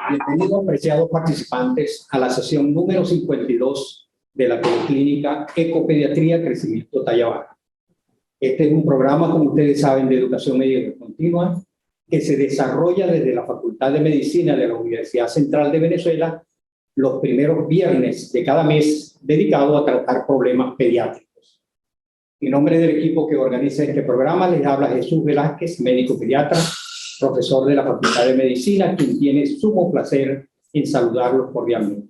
Bienvenidos, apreciados participantes, a la sesión número 52 de la Teleclínica Ecopediatría Crecimiento Talla Baja. Este es un programa, como ustedes saben, de educación médica continua que se desarrolla desde la Facultad de Medicina de la Universidad Central de Venezuela los primeros viernes de cada mes, dedicado a tratar problemas pediátricos. En nombre del equipo que organiza este programa, les habla Jesús Velázquez, médico pediatra, profesor de la Facultad de Medicina, quien tiene sumo placer en saludarlos cordialmente.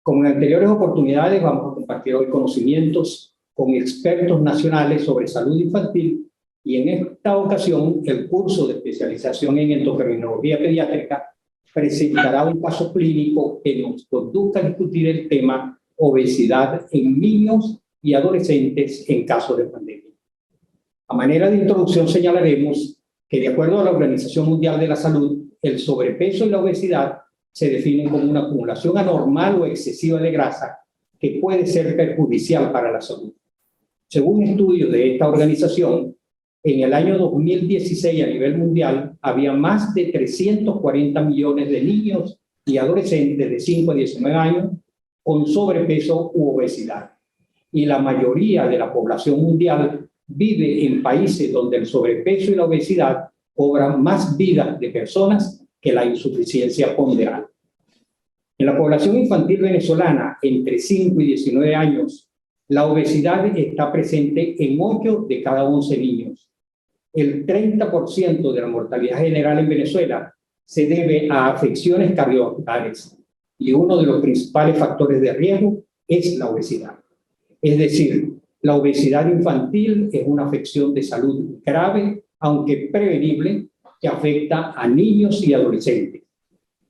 Como en anteriores oportunidades, vamos a compartir hoy conocimientos con expertos nacionales sobre salud infantil y en esta ocasión el curso de especialización en endocrinología pediátrica presentará un caso clínico que nos conduzca a discutir el tema obesidad en niños y adolescentes en caso de pandemia. A manera de introducción señalaremos que de acuerdo a la Organización Mundial de la Salud, el sobrepeso y la obesidad se definen como una acumulación anormal o excesiva de grasa que puede ser perjudicial para la salud. Según estudios de esta organización, en el año 2016 a nivel mundial había más de 340 millones de niños y adolescentes de 5 a 19 años con sobrepeso u obesidad. Y la mayoría de la población mundial vive en países donde el sobrepeso y la obesidad cobran más vidas de personas que la insuficiencia ponderal. En la población infantil venezolana, entre 5 y 19 años, la obesidad está presente en 8 de cada 11 niños. El 30% de la mortalidad general en Venezuela se debe a afecciones cardiovasculares y uno de los principales factores de riesgo es la obesidad. Es decir, la obesidad infantil es una afección de salud grave, aunque prevenible, que afecta a niños y adolescentes.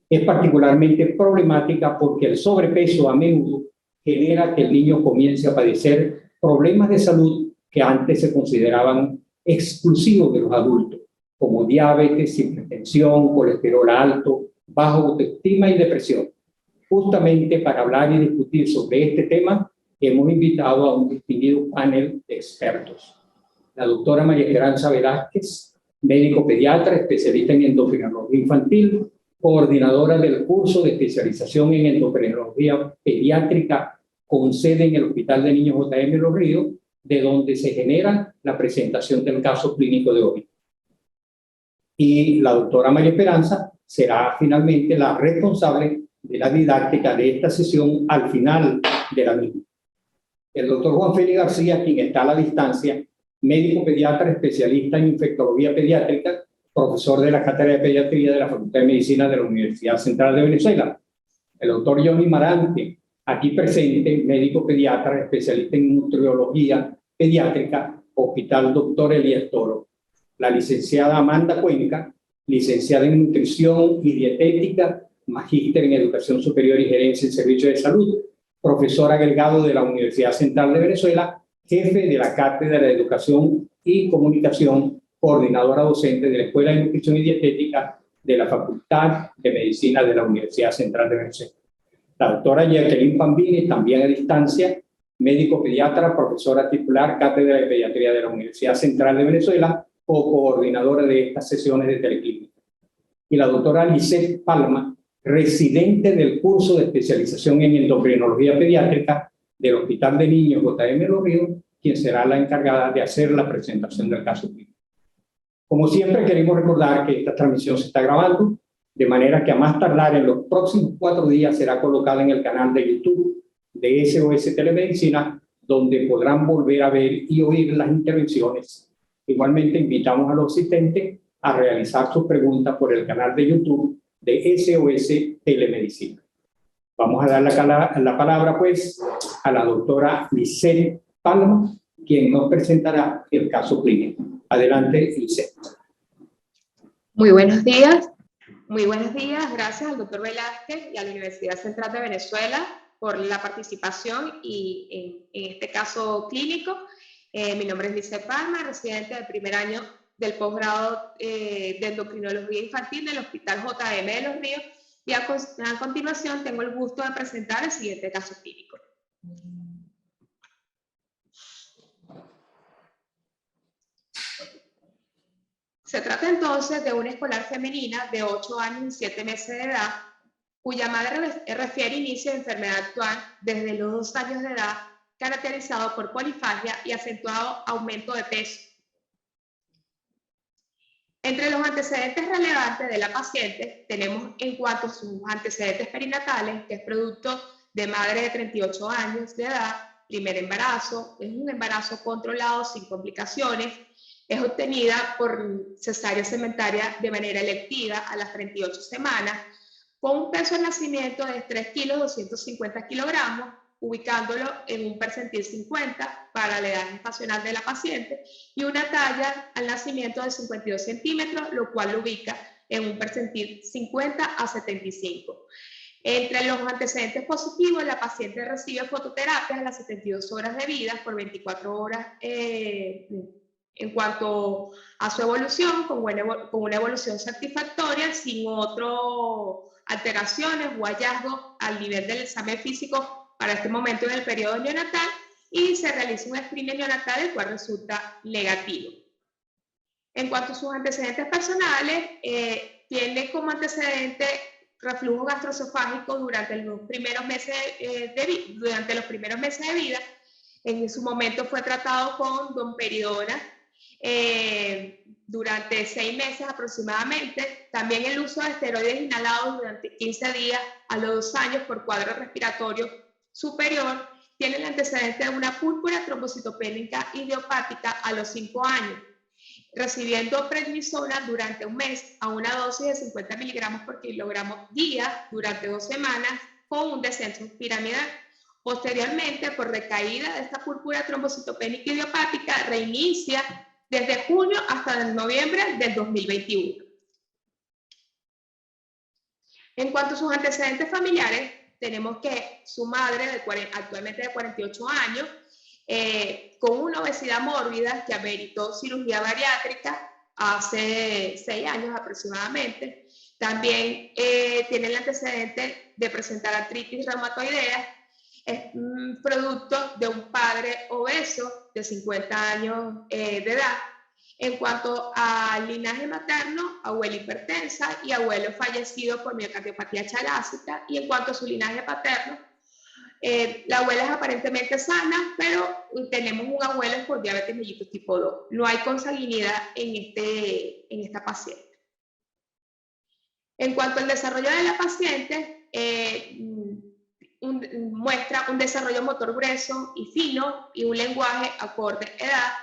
Es particularmente problemática porque el sobrepeso a menudo genera que el niño comience a padecer problemas de salud que antes se consideraban exclusivos de los adultos, como diabetes, hipertensión, colesterol alto, baja autoestima y depresión. Justamente para hablar y discutir sobre este tema, hemos invitado a un distinguido panel de expertos. La doctora María Esperanza Velázquez, médico pediatra, especialista en endocrinología infantil, coordinadora del curso de especialización en endocrinología pediátrica con sede en el Hospital de Niños J.M. Los Ríos, de donde se genera la presentación del caso clínico de hoy. Y la doctora María Esperanza será finalmente la responsable de la didáctica de esta sesión al final de la misma. El doctor Juan Félix García, quien está a la distancia, médico pediatra especialista en infectología pediátrica, profesor de la Cátedra de Pediatría de la Facultad de Medicina de la Universidad Central de Venezuela. El doctor Johnny Marante, aquí presente, médico pediatra especialista en nutriología pediátrica, Hospital Dr. Elías Toro. La licenciada Amanda Cuenca, licenciada en nutrición y dietética, magíster en educación superior y gerencia en servicios de salud, profesor agregado de la Universidad Central de Venezuela, jefe de la Cátedra de Educación y Comunicación, coordinadora docente de la Escuela de Nutrición y Dietética de la Facultad de Medicina de la Universidad Central de Venezuela. La doctora Jacqueline Pambini, también a distancia, médico pediatra, profesora titular, Cátedra de Pediatría de la Universidad Central de Venezuela, o coordinadora de estas sesiones de teleclínica. Y la doctora Lisette Palma, residente del curso de especialización en endocrinología pediátrica del Hospital de Niños J.M. Los Ríos, quien será la encargada de hacer la presentación del caso clínico. Como siempre, queremos recordar que esta transmisión se está grabando, de manera que a más tardar en los próximos 4 días será colocada en el canal de YouTube de SOS Telemedicina, donde podrán volver a ver y oír las intervenciones. Igualmente, invitamos a los asistentes a realizar sus preguntas por el canal de YouTube de SOS Telemedicina. Vamos a dar la palabra, pues, a la doctora Lisette Palma, quien nos presentará el caso clínico. Adelante, Lisette. Muy buenos días. Muy buenos días. Gracias al doctor Velázquez y a la Universidad Central de Venezuela por la participación y en este caso clínico. Mi nombre es Lisette Palma, residente del primer año del posgrado de endocrinología infantil del Hospital J.M. de Los Ríos, y a continuación tengo el gusto de presentar el siguiente caso clínico. Se trata entonces de una escolar femenina de 8 años y 7 meses de edad cuya madre refiere inicio de enfermedad actual desde los 2 años de edad, caracterizado por polifagia y acentuado aumento de peso. Entre los antecedentes relevantes de la paciente tenemos en cuanto a sus antecedentes perinatales, que es producto de madre de 38 años de edad, primer embarazo, es un embarazo controlado sin complicaciones, es obtenida por cesárea cementaria de manera electiva a las 38 semanas, con un peso de nacimiento de 3 kilos 250 kilogramos, ubicándolo en un percentil 50 para la edad gestacional de la paciente y una talla al nacimiento de 52 centímetros, lo cual lo ubica en un percentil 50 a 75. Entre los antecedentes positivos, la paciente recibe fototerapia a las 72 horas de vida por 24 horas en cuanto a su evolución, con una evolución satisfactoria, sin otras alteraciones o hallazgos al nivel del examen físico para este momento en el periodo neonatal, y se realiza un screening neonatal, el cual resulta negativo. En cuanto a sus antecedentes personales, tiene como antecedente reflujo gastroesofágico durante los primeros meses de vida. En su momento fue tratado con domperidona durante 6 meses aproximadamente. También el uso de esteroides inhalados durante 15 días a los 2 años por cuadro respiratorio superior. Tiene el antecedente de una púrpura trombocitopénica idiopática a los 5 años, recibiendo prednisona durante un mes a una dosis de 50 miligramos por kilogramo día durante 2 semanas con un descenso piramidal. Posteriormente, por recaída de esta púrpura trombocitopénica idiopática, reinicia desde junio hasta noviembre del 2021. En cuanto a sus antecedentes familiares, tenemos que su madre, actualmente de 48 años, con una obesidad mórbida que ameritó cirugía bariátrica hace 6 años aproximadamente. También tiene el antecedente de presentar artritis reumatoidea. Es producto de un padre obeso de 50 años de edad. En cuanto al linaje materno, abuela hipertensa y abuelo fallecido por miocardiopatía chalásica. Y en cuanto a su linaje paterno, la abuela es aparentemente sana, pero tenemos un abuelo por diabetes mellitus tipo 2. No hay consanguinidad en esta paciente. En cuanto al desarrollo de la paciente, muestra un desarrollo motor grueso y fino y un lenguaje acorde a edad.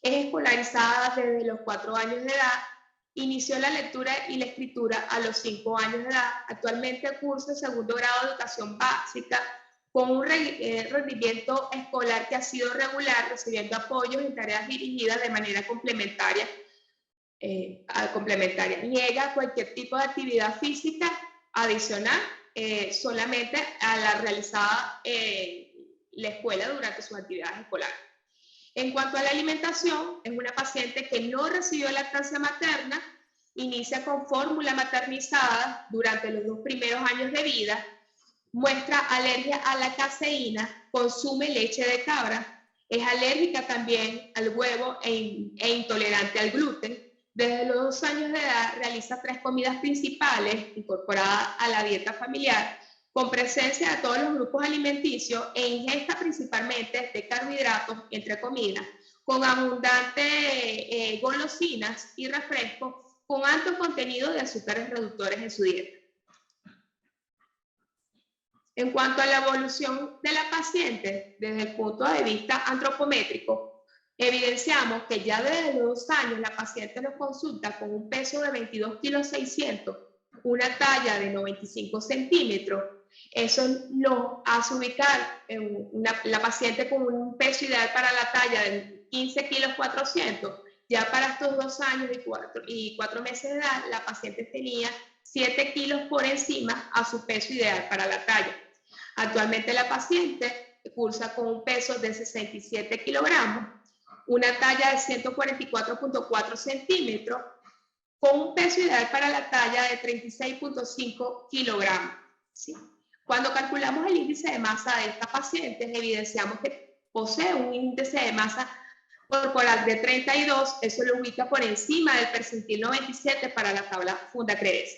Es escolarizada desde los 4 años de edad. Inició la lectura y la escritura a los 5 años de edad. Actualmente cursa el 2º grado de educación básica con un rendimiento escolar que ha sido regular, recibiendo apoyos en tareas dirigidas de manera complementaria. Niega cualquier tipo de actividad física adicional, solamente a la realizada en la escuela durante sus actividades escolares. En cuanto a la alimentación, es una paciente que no recibió lactancia materna, inicia con fórmula maternizada durante los 2 primeros años de vida, muestra alergia a la caseína, consume leche de cabra, es alérgica también al huevo e intolerante al gluten. Desde los 2 años de edad realiza 3 comidas principales incorporadas a la dieta familiar, con presencia de todos los grupos alimenticios e ingesta principalmente de carbohidratos entre comidas, con abundantes golosinas y refrescos, con alto contenido de azúcares reductores en su dieta. En cuanto a la evolución de la paciente, desde el punto de vista antropométrico, evidenciamos que ya desde los 2 años la paciente nos consulta con un peso de 22 kilos 600, una talla de 95 centímetros. Eso nos hace ubicar la paciente con un peso ideal para la talla de 15 kilos 400. Ya para estos 2 años y 4 meses de edad, la paciente tenía 7 kilos por encima a su peso ideal para la talla. Actualmente la paciente cursa con un peso de 67 kilogramos, una talla de 144.4 centímetros, con un peso ideal para la talla de 36.5 kilogramos. ¿Sí? Cuando calculamos el índice de masa de esta paciente, evidenciamos que posee un índice de masa corporal de 32, eso lo ubica por encima del percentil 97 para la tabla Fundacredez.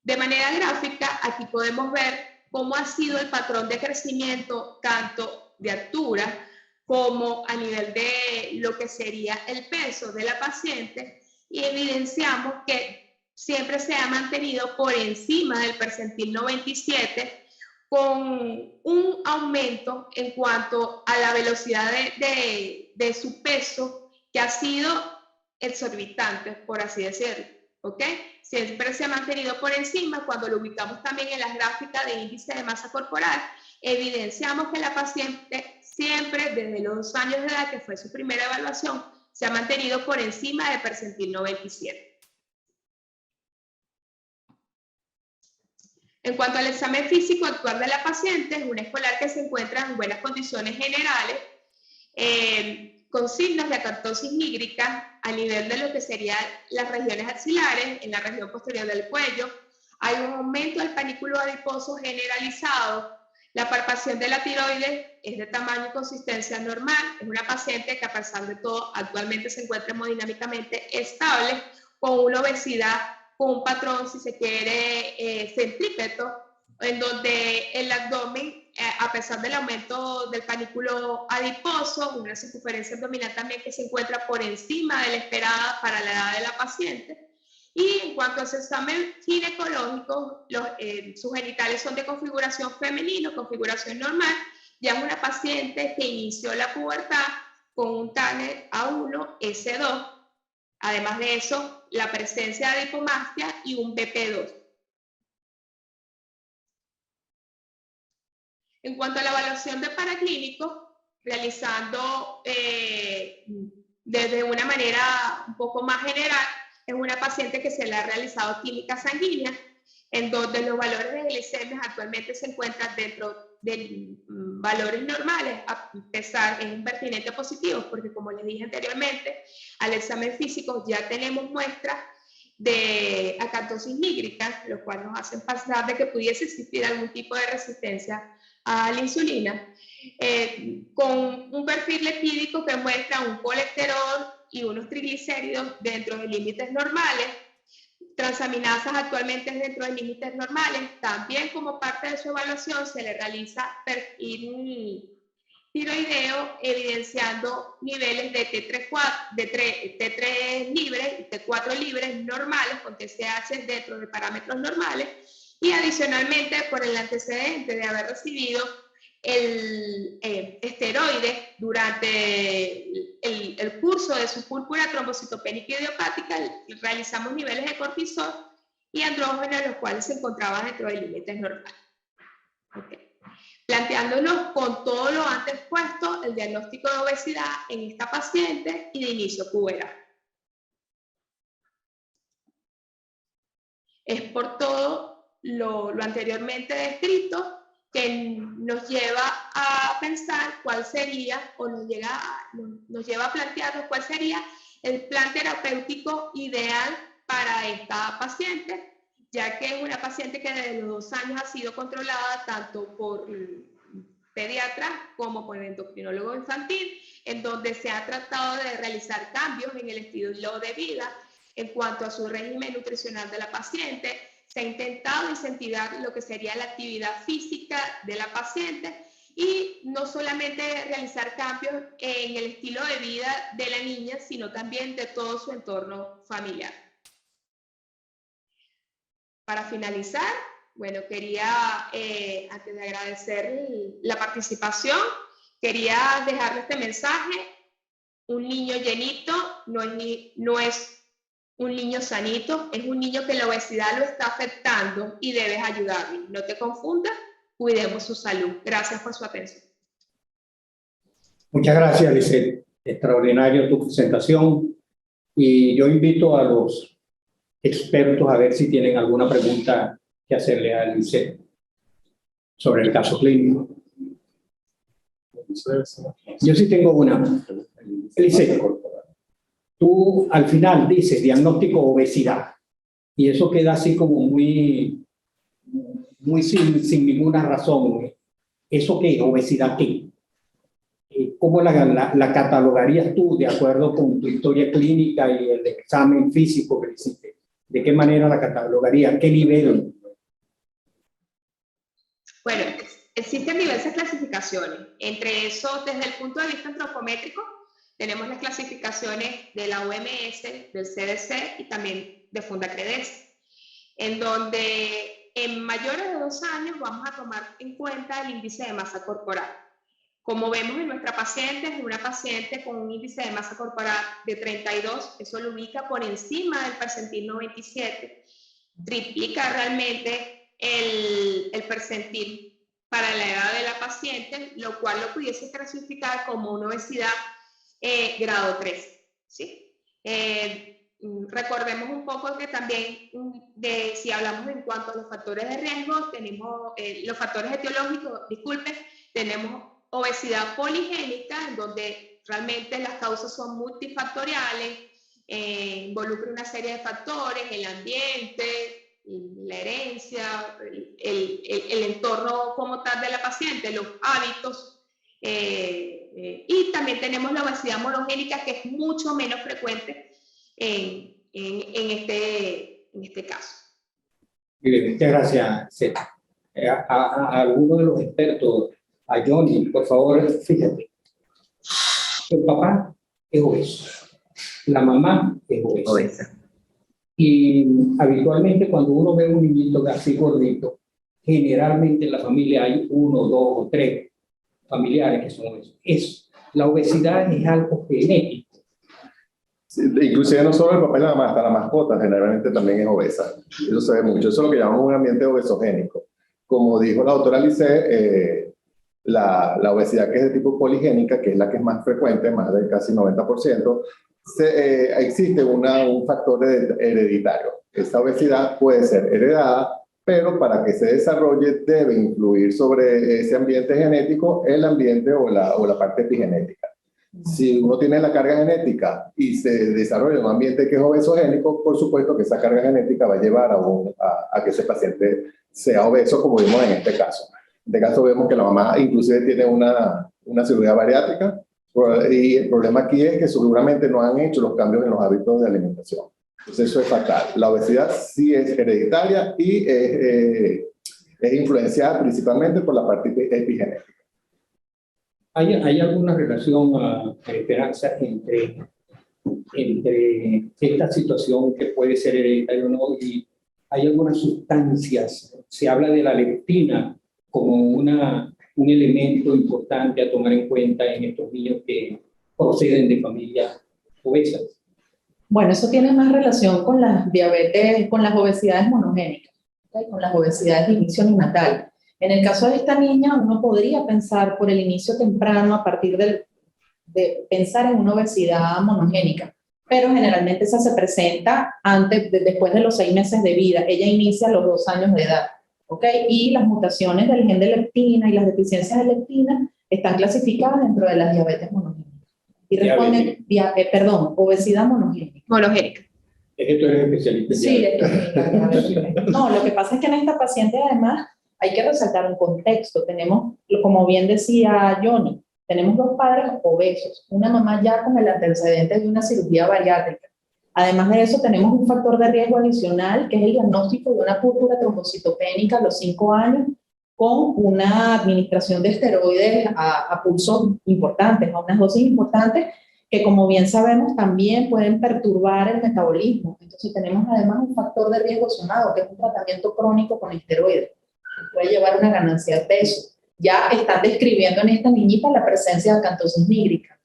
De manera gráfica, aquí podemos ver cómo ha sido el patrón de crecimiento, tanto de altura como a nivel de lo que sería el peso de la paciente, y evidenciamos que siempre se ha mantenido por encima del percentil 97, con un aumento en cuanto a la velocidad de su peso, que ha sido exorbitante, por así decirlo, ¿ok? Siempre se ha mantenido por encima. Cuando lo ubicamos también en las gráficas de índice de masa corporal, evidenciamos que la paciente siempre, desde los 2 años de edad, que fue su primera evaluación, se ha mantenido por encima del percentil 97. En cuanto al examen físico actual de la paciente, es una escolar que se encuentra en buenas condiciones generales, con signos de acantosis nígrica a nivel de lo que serían las regiones axilares, en la región posterior del cuello. Hay un aumento del panículo adiposo generalizado. La palpación de la tiroides es de tamaño y consistencia normal. Es una paciente que, a pesar de todo, actualmente se encuentra hemodinámicamente estable, con una obesidad, con un patrón, si se quiere, centrípeto, en donde el abdomen, a pesar del aumento del panículo adiposo, una circunferencia abdominal también que se encuentra por encima de la esperada para la edad de la paciente. Y en cuanto a su examen ginecológico, sus genitales son de configuración femenina, configuración normal. Ya es una paciente que inició la pubertad con un Tanner A1, S2. Además de eso, la presencia de adipomastia y un BP2. En cuanto a la evaluación de paraclínico, realizando desde una manera un poco más general, es una paciente que se le ha realizado química sanguínea, en donde los valores de glicemias actualmente se encuentran dentro de valores normales, a pesar de un pertinente positivo, porque, como les dije anteriormente, al examen físico ya tenemos muestras de acantosis nígrica, lo cual nos hacen pensar de que pudiese existir algún tipo de resistencia a la insulina, con un perfil lipídico que muestra un colesterol y unos triglicéridos dentro de límites normales, transaminasas actualmente dentro de límites normales. También, como parte de su evaluación, se le realiza perfil tiroideo, evidenciando niveles de T3 libres y T4 libres normales, con TSH dentro de parámetros normales, y adicionalmente por el antecedente de haber recibido el esteroide durante el curso de su púrpura trombocitopénica idiopática, realizamos niveles de cortisol y andrógenos, los cuales se encontraban dentro de límites normales. Okay. Planteándonos, con todo lo antes puesto, el diagnóstico de obesidad en esta paciente y de inicio puberal. Es por todo lo anteriormente descrito que nos lleva a pensar cuál sería, o nos lleva a plantearnos cuál sería el plan terapéutico ideal para esta paciente, ya que es una paciente que desde los 2 años ha sido controlada tanto por pediatra como por el endocrinólogo infantil, en donde se ha tratado de realizar cambios en el estilo de vida en cuanto a su régimen nutricional de la paciente. Se ha intentado incentivar lo que sería la actividad física de la paciente y no solamente realizar cambios en el estilo de vida de la niña, sino también de todo su entorno familiar. Para finalizar, bueno, quería, antes de agradecer la participación, quería dejarle este mensaje: un niño llenito no es un niño sanito, es un niño que la obesidad lo está afectando y debes ayudarle. No te confundas, cuidemos su salud. Gracias por su atención. Muchas gracias, Lisette. Extraordinario tu presentación. Y yo invito a los expertos a ver si tienen alguna pregunta que hacerle a Lisette sobre el caso clínico. Yo sí tengo una. Lisette, tú al final dices diagnóstico obesidad y eso queda así como muy sin ninguna razón. ¿Eso qué? ¿Obesidad qué? ¿Cómo la catalogarías tú de acuerdo con tu historia clínica y el examen físico que hiciste? ¿De qué manera la catalogaría? ¿Qué nivel? Bueno, existen diversas clasificaciones. Entre eso, desde el punto de vista antropométrico, tenemos las clasificaciones de la OMS, del CDC y también de Fundacredesc, en donde en mayores de 2 años vamos a tomar en cuenta el índice de masa corporal. Como vemos en nuestra paciente, es una paciente con un índice de masa corporal de 32, eso lo ubica por encima del percentil 97, triplica realmente el percentil para la edad de la paciente, lo cual lo pudiese clasificar como una obesidad grado 3, ¿sí? Recordemos un poco que también, si hablamos en cuanto a los factores de riesgo, tenemos los factores etiológicos, disculpen, tenemos obesidad poligénica, en donde realmente las causas son multifactoriales, involucra una serie de factores, el ambiente, la herencia, el entorno como tal de la paciente, los hábitos, y también tenemos la obesidad monogénica, que es mucho menos frecuente en este caso. Bien, muchas gracias, Zeta. A alguno de los expertos, a Johnny, por favor, fíjate. El papá es obeso, la mamá es obesa. Y habitualmente cuando uno ve un niñito así gordito, generalmente en la familia hay 1, 2 o 3 familiares que son obesos. La obesidad es algo genético. Sí, inclusive no solo el papá y la mamá, hasta la mascota generalmente también es obesa. Eso se ve mucho. Eso es lo que llamamos un ambiente obesogénico. Como dijo la doctora Lice, la obesidad que es de tipo poligénica, que es la que es más frecuente, más del casi 90%, existe un factor hereditario. Esta obesidad puede ser heredada, pero para que se desarrolle debe influir sobre ese ambiente genético el ambiente o la parte epigenética. Si uno tiene la carga genética y se desarrolla un ambiente que es obesogénico, por supuesto que esa carga genética va a llevar a que ese paciente sea obeso, como vimos en este caso. En este caso vemos que la mamá inclusive tiene una cirugía bariátrica, y el problema aquí es que seguramente no han hecho los cambios en los hábitos de alimentación. Entonces eso es fatal. La obesidad sí es hereditaria y es influenciada principalmente por la parte epigenética. ¿Hay alguna relación, Esperanza, entre esta situación que puede ser hereditaria o no? Y hay algunas sustancias, se habla de la leptina como un elemento importante a tomar en cuenta en estos niños que proceden de familias obesas. Bueno, eso tiene más relación con las diabetes, con las obesidades monogénicas, ¿okay? Con las obesidades de inicio neonatal. En el caso de esta niña, uno podría pensar por el inicio temprano a partir de pensar en una obesidad monogénica, pero generalmente esa se presenta después de los 6 meses de vida. Ella inicia a los 2 años de edad, ¿ok? Y las mutaciones del gen de leptina y las deficiencias de leptina están clasificadas dentro de las diabetes monogénicas. Y responden, obesidad monogénica. Monogénica. Es que tú eres especialista en diabetes. No, lo que pasa es que en esta paciente además hay que resaltar un contexto. Tenemos, como bien decía Johnny, tenemos 2 padres obesos, una mamá ya con el antecedente de una cirugía bariátrica. Además de eso, tenemos un factor de riesgo adicional, que es el diagnóstico de una púrpura trombocitopénica a los 5 años, con una administración de esteroides a pulsos importantes, a unas dosis importantes, que como bien sabemos también pueden perturbar el metabolismo. Entonces tenemos además un factor de riesgo sumado, que es un tratamiento crónico con esteroides, que puede llevar una ganancia de peso. Ya están describiendo en esta niñita la presencia de acantosis nígrica.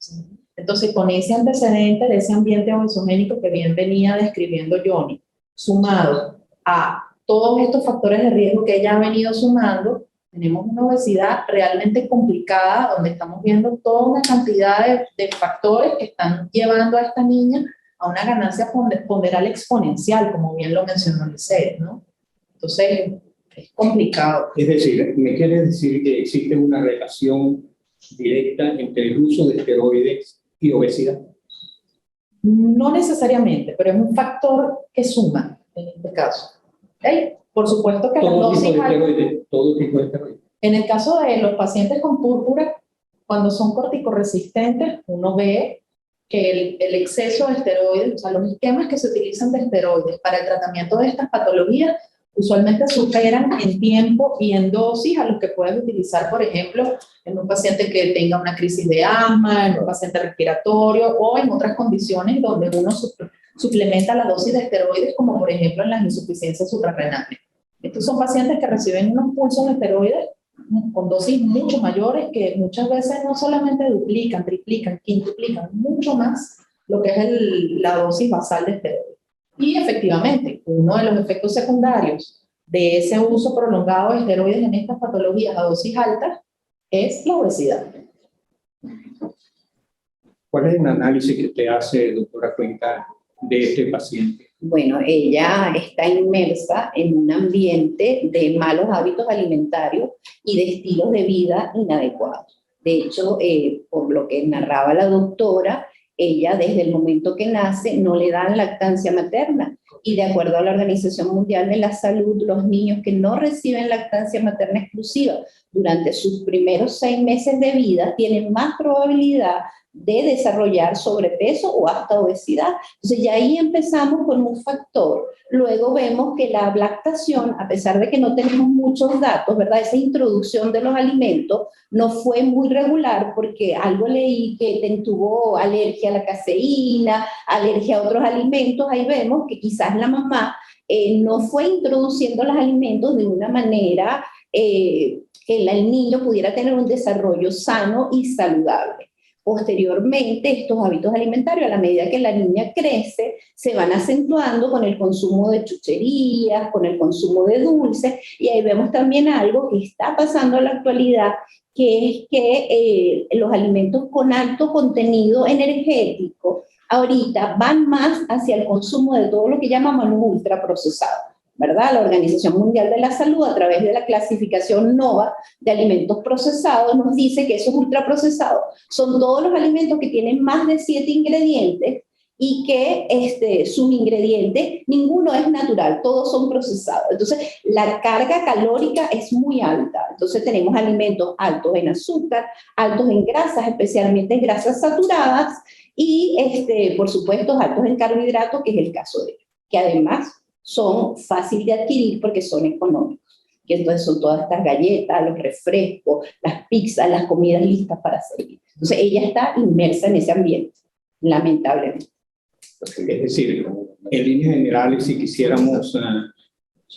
Entonces, con ese antecedente de ese ambiente obesogénico que bien venía describiendo Johnny, sumado a todos estos factores de riesgo que ella ha venido sumando, tenemos una obesidad realmente complicada, donde estamos viendo toda una cantidad de factores que están llevando a esta niña a una ganancia ponderal exponencial, como bien lo mencionó Lice, ¿no? Entonces, es complicado. Es decir, ¿me quieres decir que existe una relación directa entre el uso de esteroides y obesidad? No necesariamente, pero es un factor que suma en este caso. ¿Okay? Por supuesto que todo tipo de esteroides. En el caso de los pacientes con púrpura, cuando son corticoresistentes, uno ve que el exceso de esteroides, o sea, los esquemas que se utilizan de esteroides para el tratamiento de estas patologías, usualmente superan en tiempo y en dosis a los que puedes utilizar, por ejemplo, en un paciente que tenga una crisis de asma, en un paciente respiratorio o en otras condiciones donde uno suplementa la dosis de esteroides, como por ejemplo en las insuficiencias suprarrenales. Estos son pacientes que reciben unos pulsos de esteroides con dosis mucho mayores que muchas veces no solamente duplican, triplican, quintuplican, mucho más lo que es la dosis basal de esteroides. Y efectivamente, uno de los efectos secundarios de ese uso prolongado de esteroides en estas patologías a dosis altas es la obesidad. ¿Cuál es el análisis que usted hace, doctora Cuenca, de este paciente? Bueno, ella está inmersa en un ambiente de malos hábitos alimentarios y de estilos de vida inadecuados. De hecho, por lo que narraba la doctora, ella desde el momento que nace no le dan lactancia materna. Y de acuerdo a la Organización Mundial de la Salud, los niños que no reciben lactancia materna exclusiva durante sus primeros 6 meses de vida tienen más probabilidad de desarrollar sobrepeso o hasta obesidad. Entonces ya ahí empezamos con un factor. Luego vemos que la lactación, a pesar de que no tenemos muchos datos, ¿verdad? Esa introducción de los alimentos no fue muy regular porque algo leí que tuvo alergia a la caseína, alergia a otros alimentos. Ahí vemos que quizás la mamá no fue introduciendo los alimentos de una manera que el niño pudiera tener un desarrollo sano y saludable. Posteriormente, estos hábitos alimentarios, a la medida que la niña crece, se van acentuando con el consumo de chucherías, con el consumo de dulces, y ahí vemos también algo que está pasando en la actualidad, que es que los alimentos con alto contenido energético ahorita van más hacia el consumo de todo lo que llamamos los ultraprocesados, ¿verdad? La Organización Mundial de la Salud, a través de la clasificación NOVA de alimentos procesados, nos dice que esos ultraprocesados son todos los alimentos que tienen más de 7 ingredientes y que sus ingredientes, ninguno es natural, todos son procesados. Entonces, la carga calórica es muy alta. Entonces, tenemos alimentos altos en azúcar, altos en grasas, especialmente en grasas saturadas, y, por supuesto, altos en carbohidratos, que es el caso de ellos, que además son fáciles de adquirir porque son económicos. Que entonces son todas estas galletas, los refrescos, las pizzas, las comidas listas para servir. Entonces ella está inmersa en ese ambiente, lamentablemente. Es decir, en líneas generales, si quisiéramos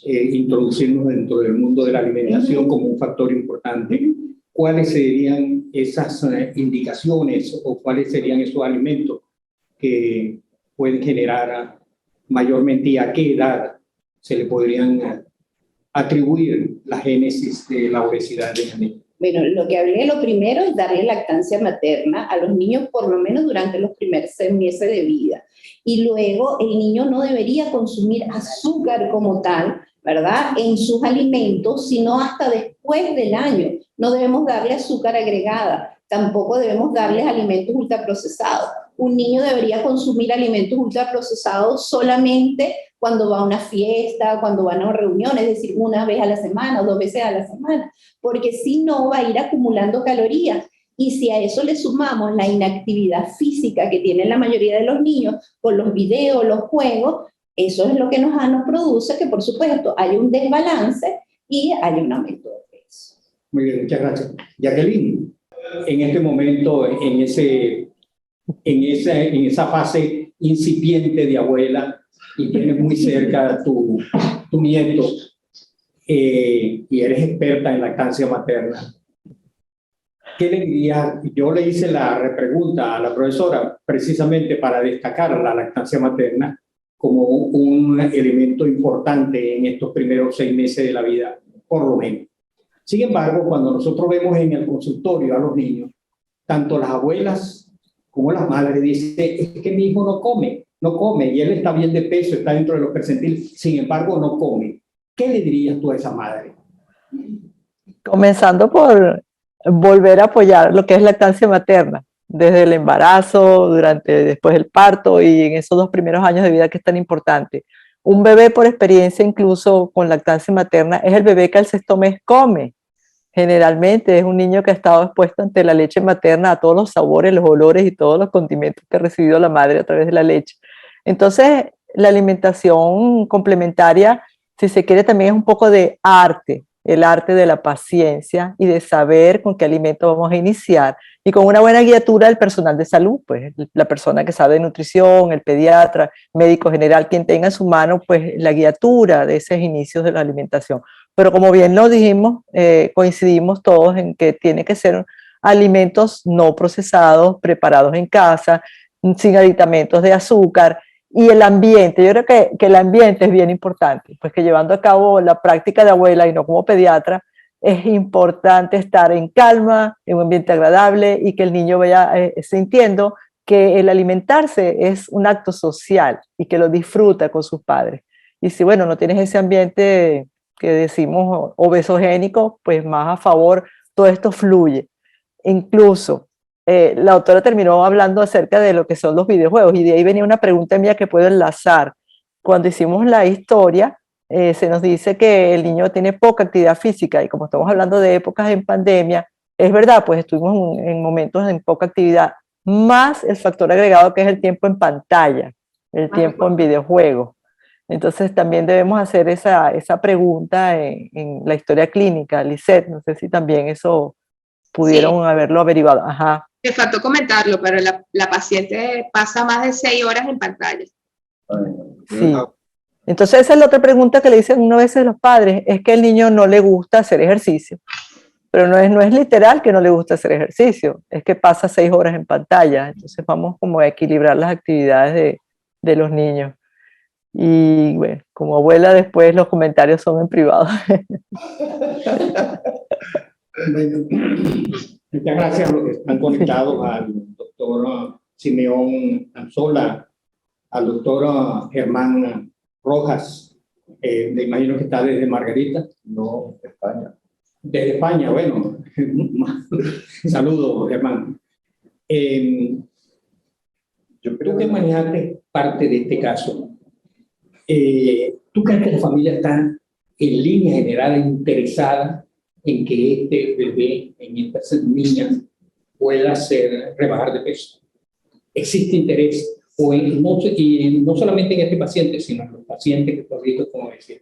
introducirnos dentro del mundo de la alimentación como un factor importante, ¿cuáles serían esas indicaciones o cuáles serían esos alimentos que pueden generar mayormente y a qué edad se le podrían atribuir la génesis de la obesidad de la niña? Bueno, lo que hablé, lo primero es darle lactancia materna a los niños por lo menos durante los primeros 6 meses de vida. Y luego el niño no debería consumir azúcar como tal, ¿verdad?, en sus alimentos, sino hasta después del año. No debemos darle azúcar agregada, tampoco debemos darles alimentos ultraprocesados. Un niño debería consumir alimentos ultraprocesados solamente cuando va a una fiesta, cuando va a una reunión, es decir, una vez a la semana o 2 veces a la semana, porque si no va a ir acumulando calorías. Y si a eso le sumamos la inactividad física que tienen la mayoría de los niños con los videos, los juegos, eso es lo que nos produce que, por supuesto, hay un desbalance y hay un aumento de peso. Muy bien, muchas gracias. Jacqueline, en este momento, en esa fase incipiente de abuela, y tienes muy cerca tu nieto, y eres experta en lactancia materna, ¿qué le dirías? Yo le hice la repregunta a la profesora precisamente para destacar la lactancia materna como un elemento importante en estos primeros 6 meses de la vida, por lo menos. Sin embargo, cuando nosotros vemos en el consultorio a los niños, tanto las abuelas como las madres dicen, es que mi hijo no come, y él está bien de peso, está dentro de los percentiles, sin embargo no come. ¿Qué le dirías tú a esa madre? Comenzando por volver a apoyar lo que es lactancia materna, desde el embarazo, después del parto y en esos 2 primeros años de vida que es tan importante. Un bebé, por experiencia, incluso con lactancia materna, es el bebé que al 6.º mes come. Generalmente es un niño que ha estado expuesto ante la leche materna a todos los sabores, los olores y todos los condimentos que ha recibido la madre a través de la leche. Entonces, la alimentación complementaria, si se quiere, también es un poco de arte, el arte de la paciencia y de saber con qué alimento vamos a iniciar y con una buena guiatura del personal de salud, pues la persona que sabe de nutrición, el pediatra, médico general, quien tenga en su mano pues la guiatura de esos inicios de la alimentación. Pero como bien lo dijimos, coincidimos todos en que tiene que ser alimentos no procesados, preparados en casa, sin aditamentos de azúcar. Y el ambiente, yo creo que el ambiente es bien importante, pues que llevando a cabo la práctica de abuela y no como pediatra, es importante estar en calma, en un ambiente agradable y que el niño vaya sintiendo que el alimentarse es un acto social y que lo disfruta con sus padres. Y si, bueno, no tienes ese ambiente que decimos obesogénico, pues más a favor, todo esto fluye. Incluso, la autora terminó hablando acerca de lo que son los videojuegos y de ahí venía una pregunta mía que puedo enlazar. Cuando hicimos la historia, se nos dice que el niño tiene poca actividad física y como estamos hablando de épocas en pandemia, es verdad, pues estuvimos en momentos en poca actividad, más el factor agregado que es el tiempo en pantalla, el tiempo en videojuegos. Entonces también debemos hacer esa pregunta en la historia clínica. Lisette, no sé si también eso pudieron haberlo averiguado. Ajá. Me faltó comentarlo, pero la paciente pasa más de 6 horas en pantalla. Sí. Entonces esa es la otra pregunta que le dicen una vez los padres, es que el niño no le gusta hacer ejercicio. Pero no es literal que no le gusta hacer ejercicio, es que pasa 6 horas en pantalla. Entonces vamos como a equilibrar las actividades de los niños. Y bueno, como abuela después los comentarios son en privado. Bueno, muchas gracias a los que están conectados, al doctor Simeón Anzola, al doctor Germán Rojas, me imagino que está desde Margarita. No, España. Desde España, bueno. Saludos, Germán. Tú que manejaste parte de este caso, ¿tú crees que la familia está en línea general interesada en que este bebé, en esta niña, pueda rebajar de peso? ¿Existe interés? Y no solamente en este paciente, sino en los pacientes que tú has visto, como decía.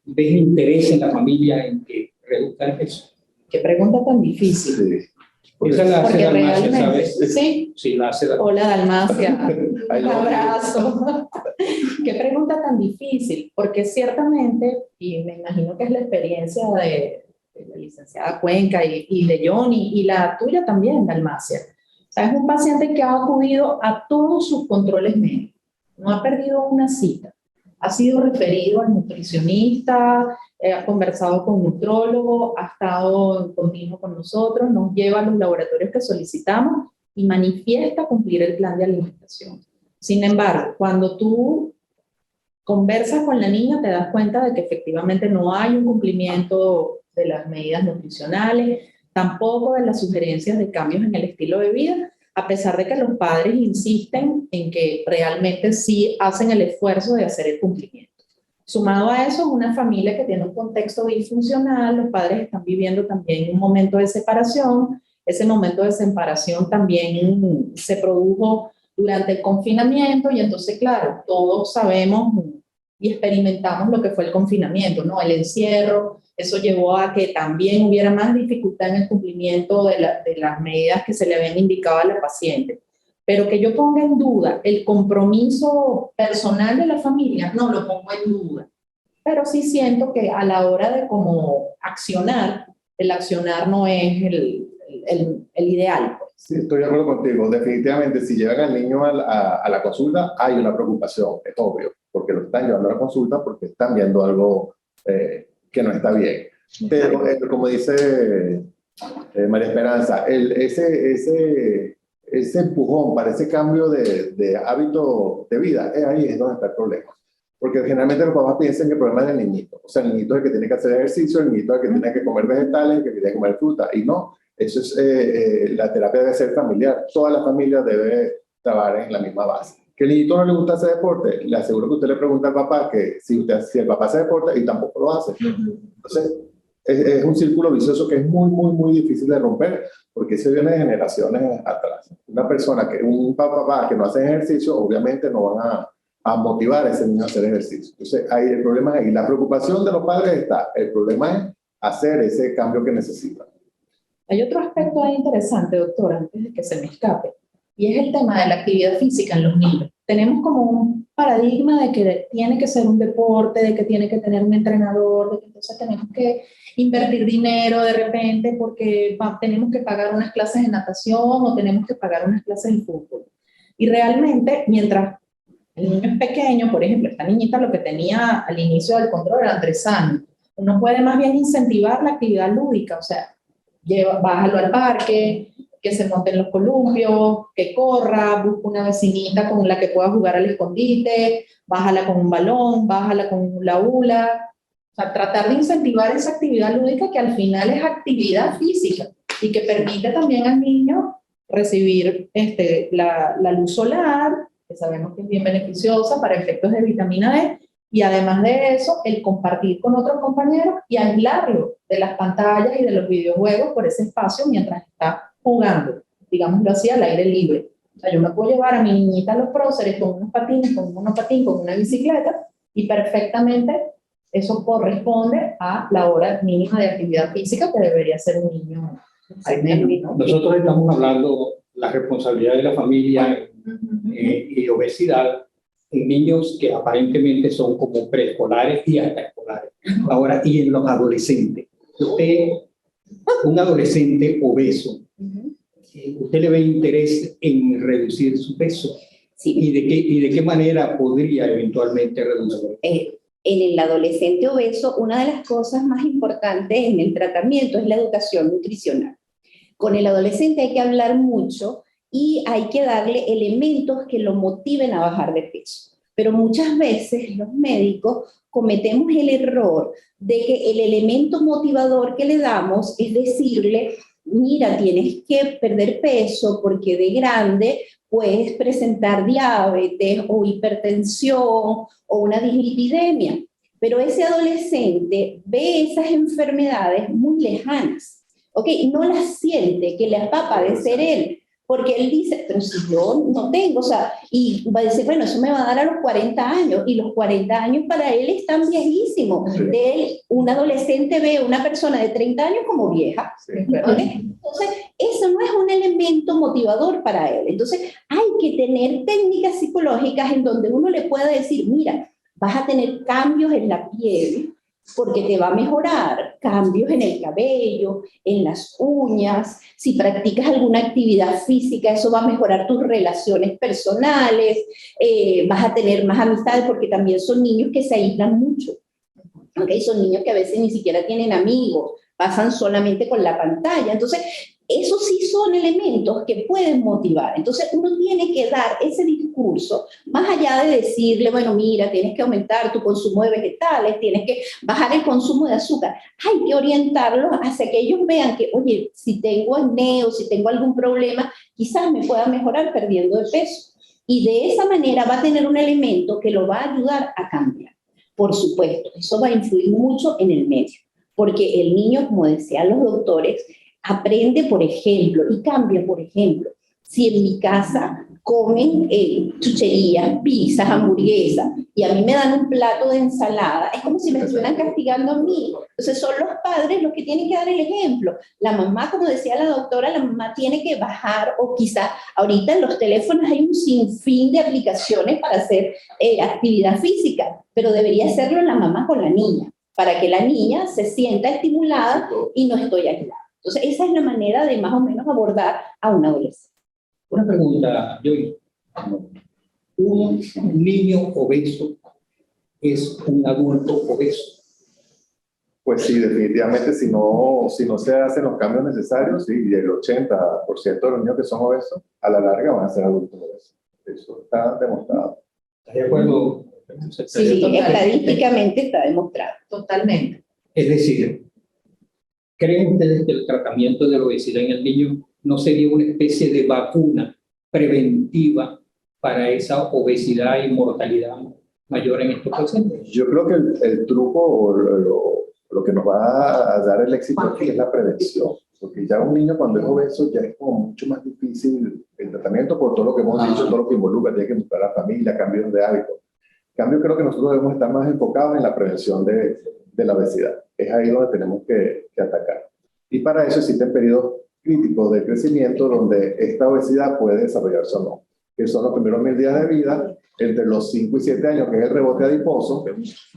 ¿Ves interés en la familia en que reduzca el peso? Qué pregunta tan difícil. Sí. Esa la hace Porque Dalmacia, realmente, ¿sabes? sí. Sí, la hace Dalmacia. Hola Dalmacia, un abrazo. Qué pregunta tan difícil, porque ciertamente, y me imagino que es la experiencia de la licenciada Cuenca y de Johnny, y la tuya también, Dalmacia. O sea, es un paciente que ha acudido a todos sus controles médicos, no ha perdido una cita, ha sido referido al nutricionista, ha conversado con un nutrólogo, ha estado en continuo con nosotros, nos lleva a los laboratorios que solicitamos y manifiesta cumplir el plan de alimentación. Sin embargo, cuando tú conversas con la niña, te das cuenta de que efectivamente no hay un cumplimiento de las medidas nutricionales, tampoco de las sugerencias de cambios en el estilo de vida, a pesar de que los padres insisten en que realmente sí hacen el esfuerzo de hacer el cumplimiento. Sumado a eso, una familia que tiene un contexto disfuncional, los padres están viviendo también un momento de separación, ese momento de separación también se produjo durante el confinamiento y entonces, claro, todos sabemos y experimentamos lo que fue el confinamiento, ¿no? El encierro, eso llevó a que también hubiera más dificultad en el cumplimiento de las medidas que se le habían indicado a la paciente. Pero que yo ponga en duda el compromiso personal de la familia, no lo pongo en duda. Pero sí siento que a la hora de como accionar, el accionar no es el ideal. Pues. Sí, estoy de acuerdo contigo. Definitivamente, si llevan al niño a la consulta, hay una preocupación, es obvio, porque lo están llevando a la consulta porque están viendo algo que no está bien. Pero, como dice María Esperanza, ese empujón para ese cambio de hábito de vida, ahí es donde está el problema. Porque generalmente los papás piensan que el problema es del niñito. O sea, el niñito es el que tiene que hacer ejercicio, el niñito es el que tiene que comer vegetales, el que tiene que comer fruta. Y no, eso es, la terapia debe ser familiar. Toda la familia debe trabajar en la misma base. Que el niñito no le gusta hacer deporte, le aseguro que usted le pregunta al papá que si el papá hace deporte y tampoco lo hace. Entonces, es un círculo vicioso que es muy, muy, muy difícil de romper, porque eso viene de generaciones atrás. Una persona, un papá que no hace ejercicio, obviamente no van a motivar a ese niño a hacer ejercicio. Entonces, ahí el problema es ahí. La preocupación de los padres está, el problema es hacer ese cambio que necesitan. Hay otro aspecto ahí interesante, doctora, antes de que se me escape, y es el tema de la actividad física en los niños. Tenemos como un paradigma de que tiene que ser un deporte, de que tiene que tener un entrenador, de que entonces tenemos que invertir dinero de repente porque tenemos que pagar unas clases de natación o tenemos que pagar unas clases de fútbol. Y realmente, mientras el niño es pequeño, por ejemplo, esta niñita lo que tenía al inicio del control eran 3 años, uno puede más bien incentivar la actividad lúdica, o sea, bájalo al parque, que se monte en los columpios, que corra, busca una vecinita con la que pueda jugar al escondite, bájala con un balón, bájala con la hula. O sea, tratar de incentivar esa actividad lúdica que al final es actividad física y que permite también al niño recibir la luz solar, que sabemos que es bien beneficiosa para efectos de vitamina D, y además de eso, el compartir con otros compañeros y aislarlo de las pantallas y de los videojuegos por ese espacio mientras está jugando, digámoslo así, al aire libre. O sea, yo me puedo llevar a mi niñita a los próceres con unos patines, con un monopatín, con una bicicleta, y perfectamente eso corresponde a la hora mínima de actividad física que debería ser un niño al menos, ¿no? Nosotros estamos hablando de la responsabilidad de la familia y obesidad en niños que aparentemente son como preescolares y hasta escolares. Ahora, y en los adolescentes. Usted, un adolescente obeso, ¿usted le ve interés en reducir su peso? Sí. ¿Y de qué manera podría eventualmente reducirlo? En el adolescente obeso, una de las cosas más importantes en el tratamiento es la educación nutricional. Con el adolescente hay que hablar mucho y hay que darle elementos que lo motiven a bajar de peso. Pero muchas veces los médicos cometemos el error de que el elemento motivador que le damos es decirle, mira, tienes que perder peso porque de grande puedes presentar diabetes o hipertensión o una dislipidemia. Pero ese adolescente ve esas enfermedades muy lejanas, ¿ok? No las siente que las va a padecer él, porque él dice, pero si yo no tengo, o sea, y va a decir, bueno, eso me va a dar a los 40 años, y los 40 años para él están viejísimos. Sí. De él, un adolescente ve a una persona de 30 años como vieja. Sí. ¿Okay? Entonces, eso no es un elemento motivador para él. Entonces, hay que tener técnicas psicológicas en donde uno le pueda decir, mira, vas a tener cambios en la piel, porque te va a mejorar, cambios en el cabello, en las uñas, si practicas alguna actividad física, eso va a mejorar tus relaciones personales, vas a tener más amistades, porque también son niños que se aíslan mucho, ¿okay? Son niños que a veces ni siquiera tienen amigos, pasan solamente con la pantalla, entonces esos sí son elementos que pueden motivar. Entonces uno tiene que dar ese discurso, más allá de decirle, bueno, mira, tienes que aumentar tu consumo de vegetales, tienes que bajar el consumo de azúcar. Hay que orientarlos hacia que ellos vean que, oye, si tengo acné o si tengo algún problema, quizás me pueda mejorar perdiendo de peso. Y de esa manera va a tener un elemento que lo va a ayudar a cambiar. Por supuesto, eso va a influir mucho en el medio, porque el niño, como decían los doctores, aprende, por ejemplo, y cambia, por ejemplo. Si en mi casa comen chucherías, pizzas, hamburguesas, y a mí me dan un plato de ensalada, es como si me estuvieran castigando a mí. Entonces son los padres los que tienen que dar el ejemplo. La mamá, como decía la doctora, la mamá tiene que bajar, o quizá ahorita en los teléfonos hay un sinfín de aplicaciones para hacer actividad física, pero debería hacerlo la mamá con la niña, para que la niña se sienta estimulada y no estoy aislada. Entonces, esa es la manera de más o menos abordar a un adolescente. Una pregunta, Joy. ¿Un niño obeso es un adulto obeso? Pues sí, definitivamente, si no se hacen los cambios necesarios, sí, y el 80% de los niños que son obesos, a la larga van a ser adultos obesos. Eso está demostrado. ¿Estás de acuerdo? Sí, estadísticamente está demostrado. Totalmente. Es decir, ¿creen ustedes que el tratamiento de la obesidad en el niño no sería una especie de vacuna preventiva para esa obesidad y mortalidad mayor en estos pacientes? Yo creo que el truco o Lo que nos va a dar el éxito aquí es la prevención, porque ya un niño cuando es obeso ya es como mucho más difícil el tratamiento por todo lo que hemos dicho, todo lo que involucra, tiene que buscar a la familia, cambios de hábitos. En cambio, creo que nosotros debemos estar más enfocados en la prevención de la obesidad. Es ahí donde tenemos que atacar. Y para eso existen periodos críticos de crecimiento donde esta obesidad puede desarrollarse o no, que son los primeros 1000 días de vida, entre los 5 y 7 años, que es el rebote adiposo.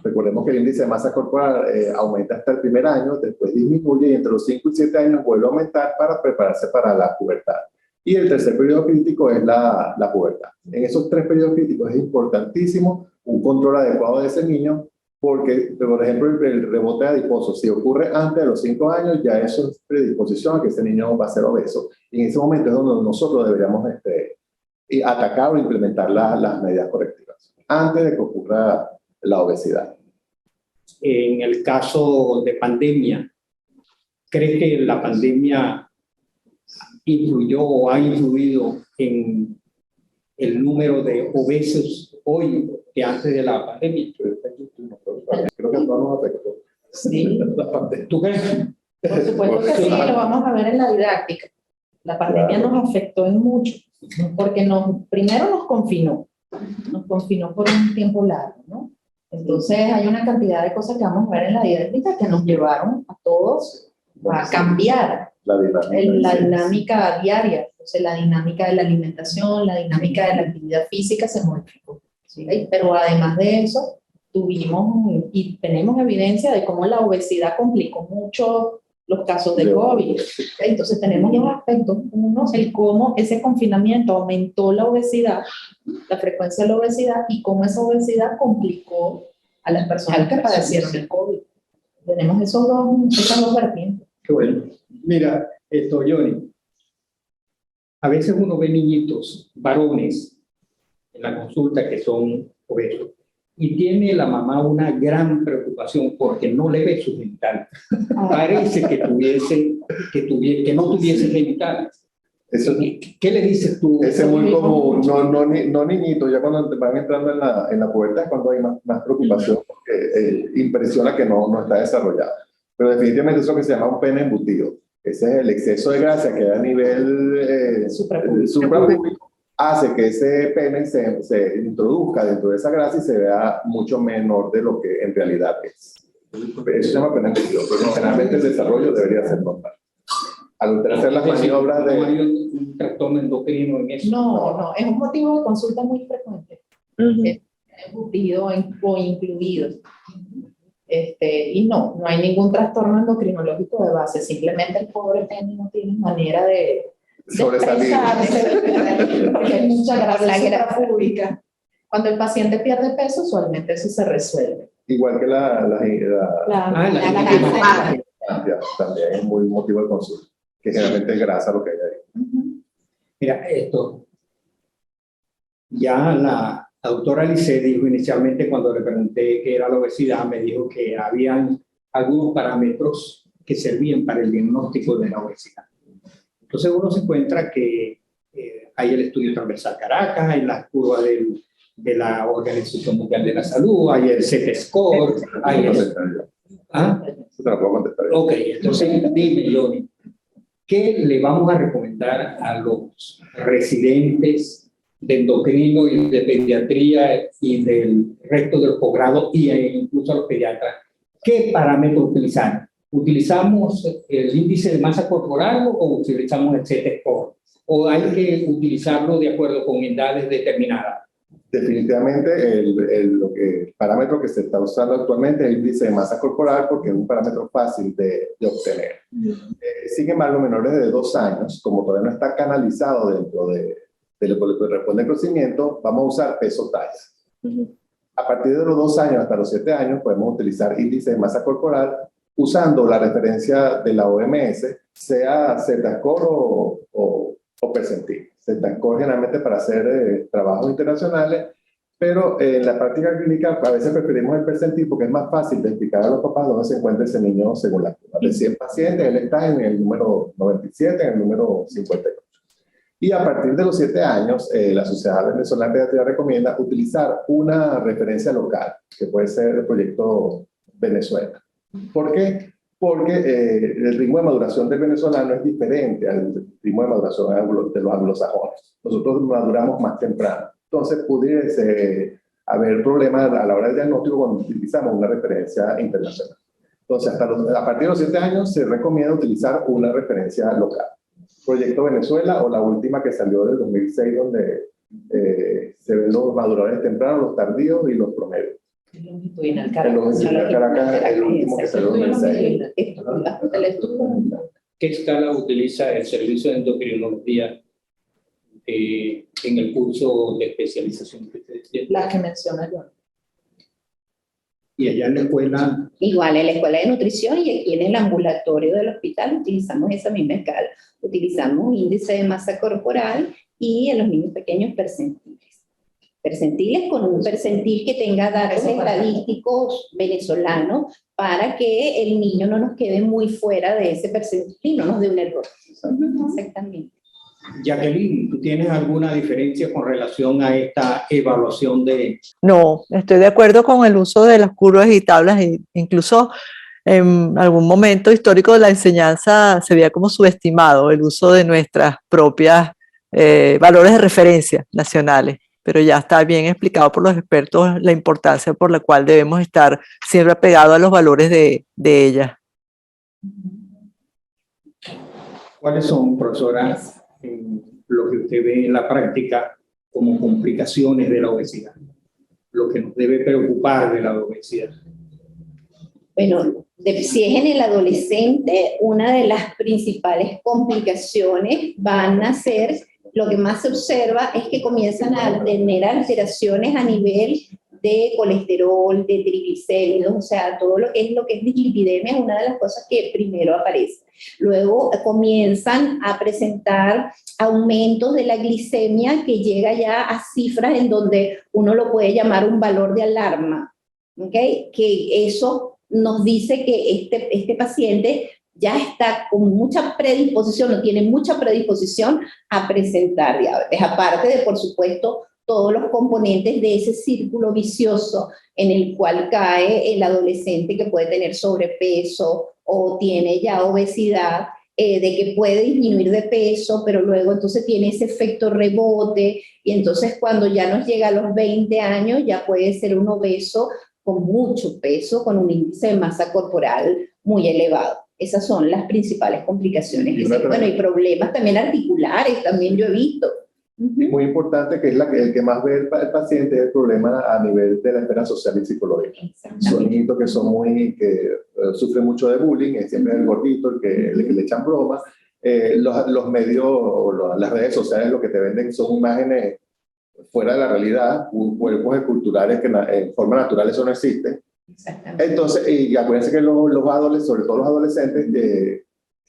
Recordemos que el índice de masa corporal aumenta hasta el primer año, después disminuye y entre los 5 y 7 años vuelve a aumentar para prepararse para la pubertad. Y el tercer periodo crítico es la pubertad. En esos 3 periodos críticos es importantísimo un control adecuado de ese niño, porque, por ejemplo, el rebote adiposo, si ocurre antes de los 5 años, ya eso es predisposición a que ese niño va a ser obeso. Y en ese momento es donde nosotros deberíamos atacar o implementar las medidas correctivas, antes de que ocurra la obesidad. En el caso de pandemia, ¿cree que la pandemia influyó o ha influido en el número de obesos hoy que antes de la pandemia? Creo que no nos afectó. Sí, ¿Tú crees? por supuesto que sí, lo vamos a ver en la didáctica. La pandemia nos afectó en mucho, porque primero nos confinó por un tiempo largo, ¿no? Entonces hay una cantidad de cosas que vamos a ver en la didáctica que nos llevaron a todos a cambiar la dinámica diaria. Entonces la dinámica de la alimentación, la dinámica de la actividad física se modificó, ¿sí? Pero además de eso, tuvimos y tenemos evidencia de cómo la obesidad complicó mucho los casos de COVID. Entonces tenemos dos aspectos. Uno, el cómo ese confinamiento aumentó la obesidad, la frecuencia de la obesidad, y cómo esa obesidad complicó a las personas que padecieron el COVID. Tenemos esas dos vertientes. Qué bueno. Mira, Johnny, a veces uno ve niñitos, varones, en la consulta que son obesos, y tiene la mamá una gran preocupación porque no le ve sus genitales. Parece que no tuviese genitales. ¿Qué le dices tú? Ese es muy común, no niñito, ya cuando van entrando en la pubertad es cuando hay más preocupación, porque impresiona que no está desarrollado. Pero definitivamente eso es lo que se llama un pene embutido. Ese es el exceso de grasa que a nivel suprapúbico hace que ese pene se introduzca dentro de esa grasa y se vea mucho menor de lo que en realidad es. Eso se llama pene embutido, pero generalmente el desarrollo debería ser normal. Al usted hacer las maniobras de... ¿No hay un trastorno endocrino en eso? No, es un motivo de consulta muy frecuente. Es embutido o incluido. Y no hay ningún trastorno endocrinológico de base, simplemente el pobre pene no tiene manera de sobresalir. Porque hay mucha grasa pública. Cuando el paciente pierde peso, usualmente eso se resuelve. Igual que la también es muy motivo de consulta, que generalmente es grasa lo que hay ahí. Mira, ya la doctora Lice dijo inicialmente, cuando le pregunté qué era la obesidad, me dijo que habían algunos parámetros que servían para el diagnóstico de la obesidad. Entonces uno se encuentra que hay el estudio transversal Caracas, hay las curvas de la Organización Mundial de la Salud, hay el CT-Score, hay el... ¿Ah? Eso te lo puedo contestar. Ok, entonces dime, Johnny, ¿qué le vamos a recomendar a los residentes de endocrino y de pediatría y del resto del posgrado y incluso a los pediatras? ¿Qué parámetros utilizar? ¿Utilizamos el índice de masa corporal o utilizamos el CT-Score? ¿O hay que utilizarlo de acuerdo con edades determinadas? Definitivamente el parámetro que se está usando actualmente es el índice de masa corporal porque es un parámetro fácil de obtener. Sin embargo, menores de 2 años, como todavía no está canalizado dentro de lo que responde al crecimiento, vamos a usar peso talla. A partir de los 2 años hasta los 7 años podemos utilizar índice de masa corporal usando la referencia de la OMS, sea Z-score o percentil. Z-score generalmente para hacer trabajos internacionales, pero en la práctica clínica a veces preferimos el percentil porque es más fácil de explicar a los papás dónde se encuentra ese niño según la curva. De 100 pacientes, él está en el número 97, en el número 58. Y a partir de los 7 años, la Sociedad Venezolana de Pediatría recomienda utilizar una referencia local, que puede ser el proyecto Venezuela. ¿Por qué? Porque el ritmo de maduración del venezolano es diferente al ritmo de maduración de los anglosajones. Nosotros maduramos más temprano. Entonces, pudiese haber problemas a la hora del diagnóstico cuando utilizamos una referencia internacional. Entonces, a partir de los 7 años se recomienda utilizar una referencia local. Proyecto Venezuela, o la última que salió del 2006, donde se ven los maduradores tempranos, los tardíos y los promedios. El longitudinal El Caracas. longitudinal Caracas es el último que salió en 2006. ¿Qué escala utiliza el servicio de endocrinología en el curso de especialización que ustedes tienen? La que menciona yo. Y allá en la escuela, Igual en la escuela de nutrición y aquí en el ambulatorio del hospital utilizamos esa misma escala. Utilizamos índice de masa corporal y en los niños pequeños percentiles. Percentiles con un percentil que tenga datos estadísticos venezolanos para que el niño no nos quede muy fuera de ese percentil y no nos dé un error. Exactamente. Jacqueline, ¿tú tienes alguna diferencia con relación a esta evaluación de... No, estoy de acuerdo con el uso de las curvas y tablas, e incluso en algún momento histórico de la enseñanza se veía como subestimado el uso de nuestras propias valores de referencia nacionales, pero ya está bien explicado por los expertos la importancia por la cual debemos estar siempre apegados a los valores de ellas. ¿Cuáles son, profesora, lo que usted ve en la práctica como complicaciones de la obesidad? Lo que nos debe preocupar de la obesidad. Bueno, si es en el adolescente, una de las principales complicaciones van a ser, lo que más se observa es que comienzan a tener alteraciones a nivel de colesterol, de triglicéridos, o sea, todo lo que es dislipidemia es una de las cosas que primero aparece. Luego comienzan a presentar aumentos de la glicemia que llega ya a cifras en donde uno lo puede llamar un valor de alarma, ¿ok? Que eso nos dice que este paciente ya está con mucha predisposición, o tiene mucha predisposición a presentar diabetes, aparte de, por supuesto, todos los componentes de ese círculo vicioso en el cual cae el adolescente que puede tener sobrepeso o tiene ya obesidad, de que puede disminuir de peso, pero luego entonces tiene ese efecto rebote, y entonces cuando ya nos llega a los 20 años ya puede ser un obeso con mucho peso, con un índice de masa corporal muy elevado. Esas son las principales complicaciones. Bueno, y problemas también articulares, también yo he visto. Es muy importante que es el que más ve el paciente, es el problema a nivel de la esfera social y psicológica. Son niños que son que sufren mucho de bullying, siempre es el gordito, el que le echan bromas. Los medios o las redes sociales lo que te venden son imágenes fuera de la realidad, cuerpos culturales que en forma natural eso no existe. Entonces, y acuérdense que los adolescentes, sobre todo los adolescentes,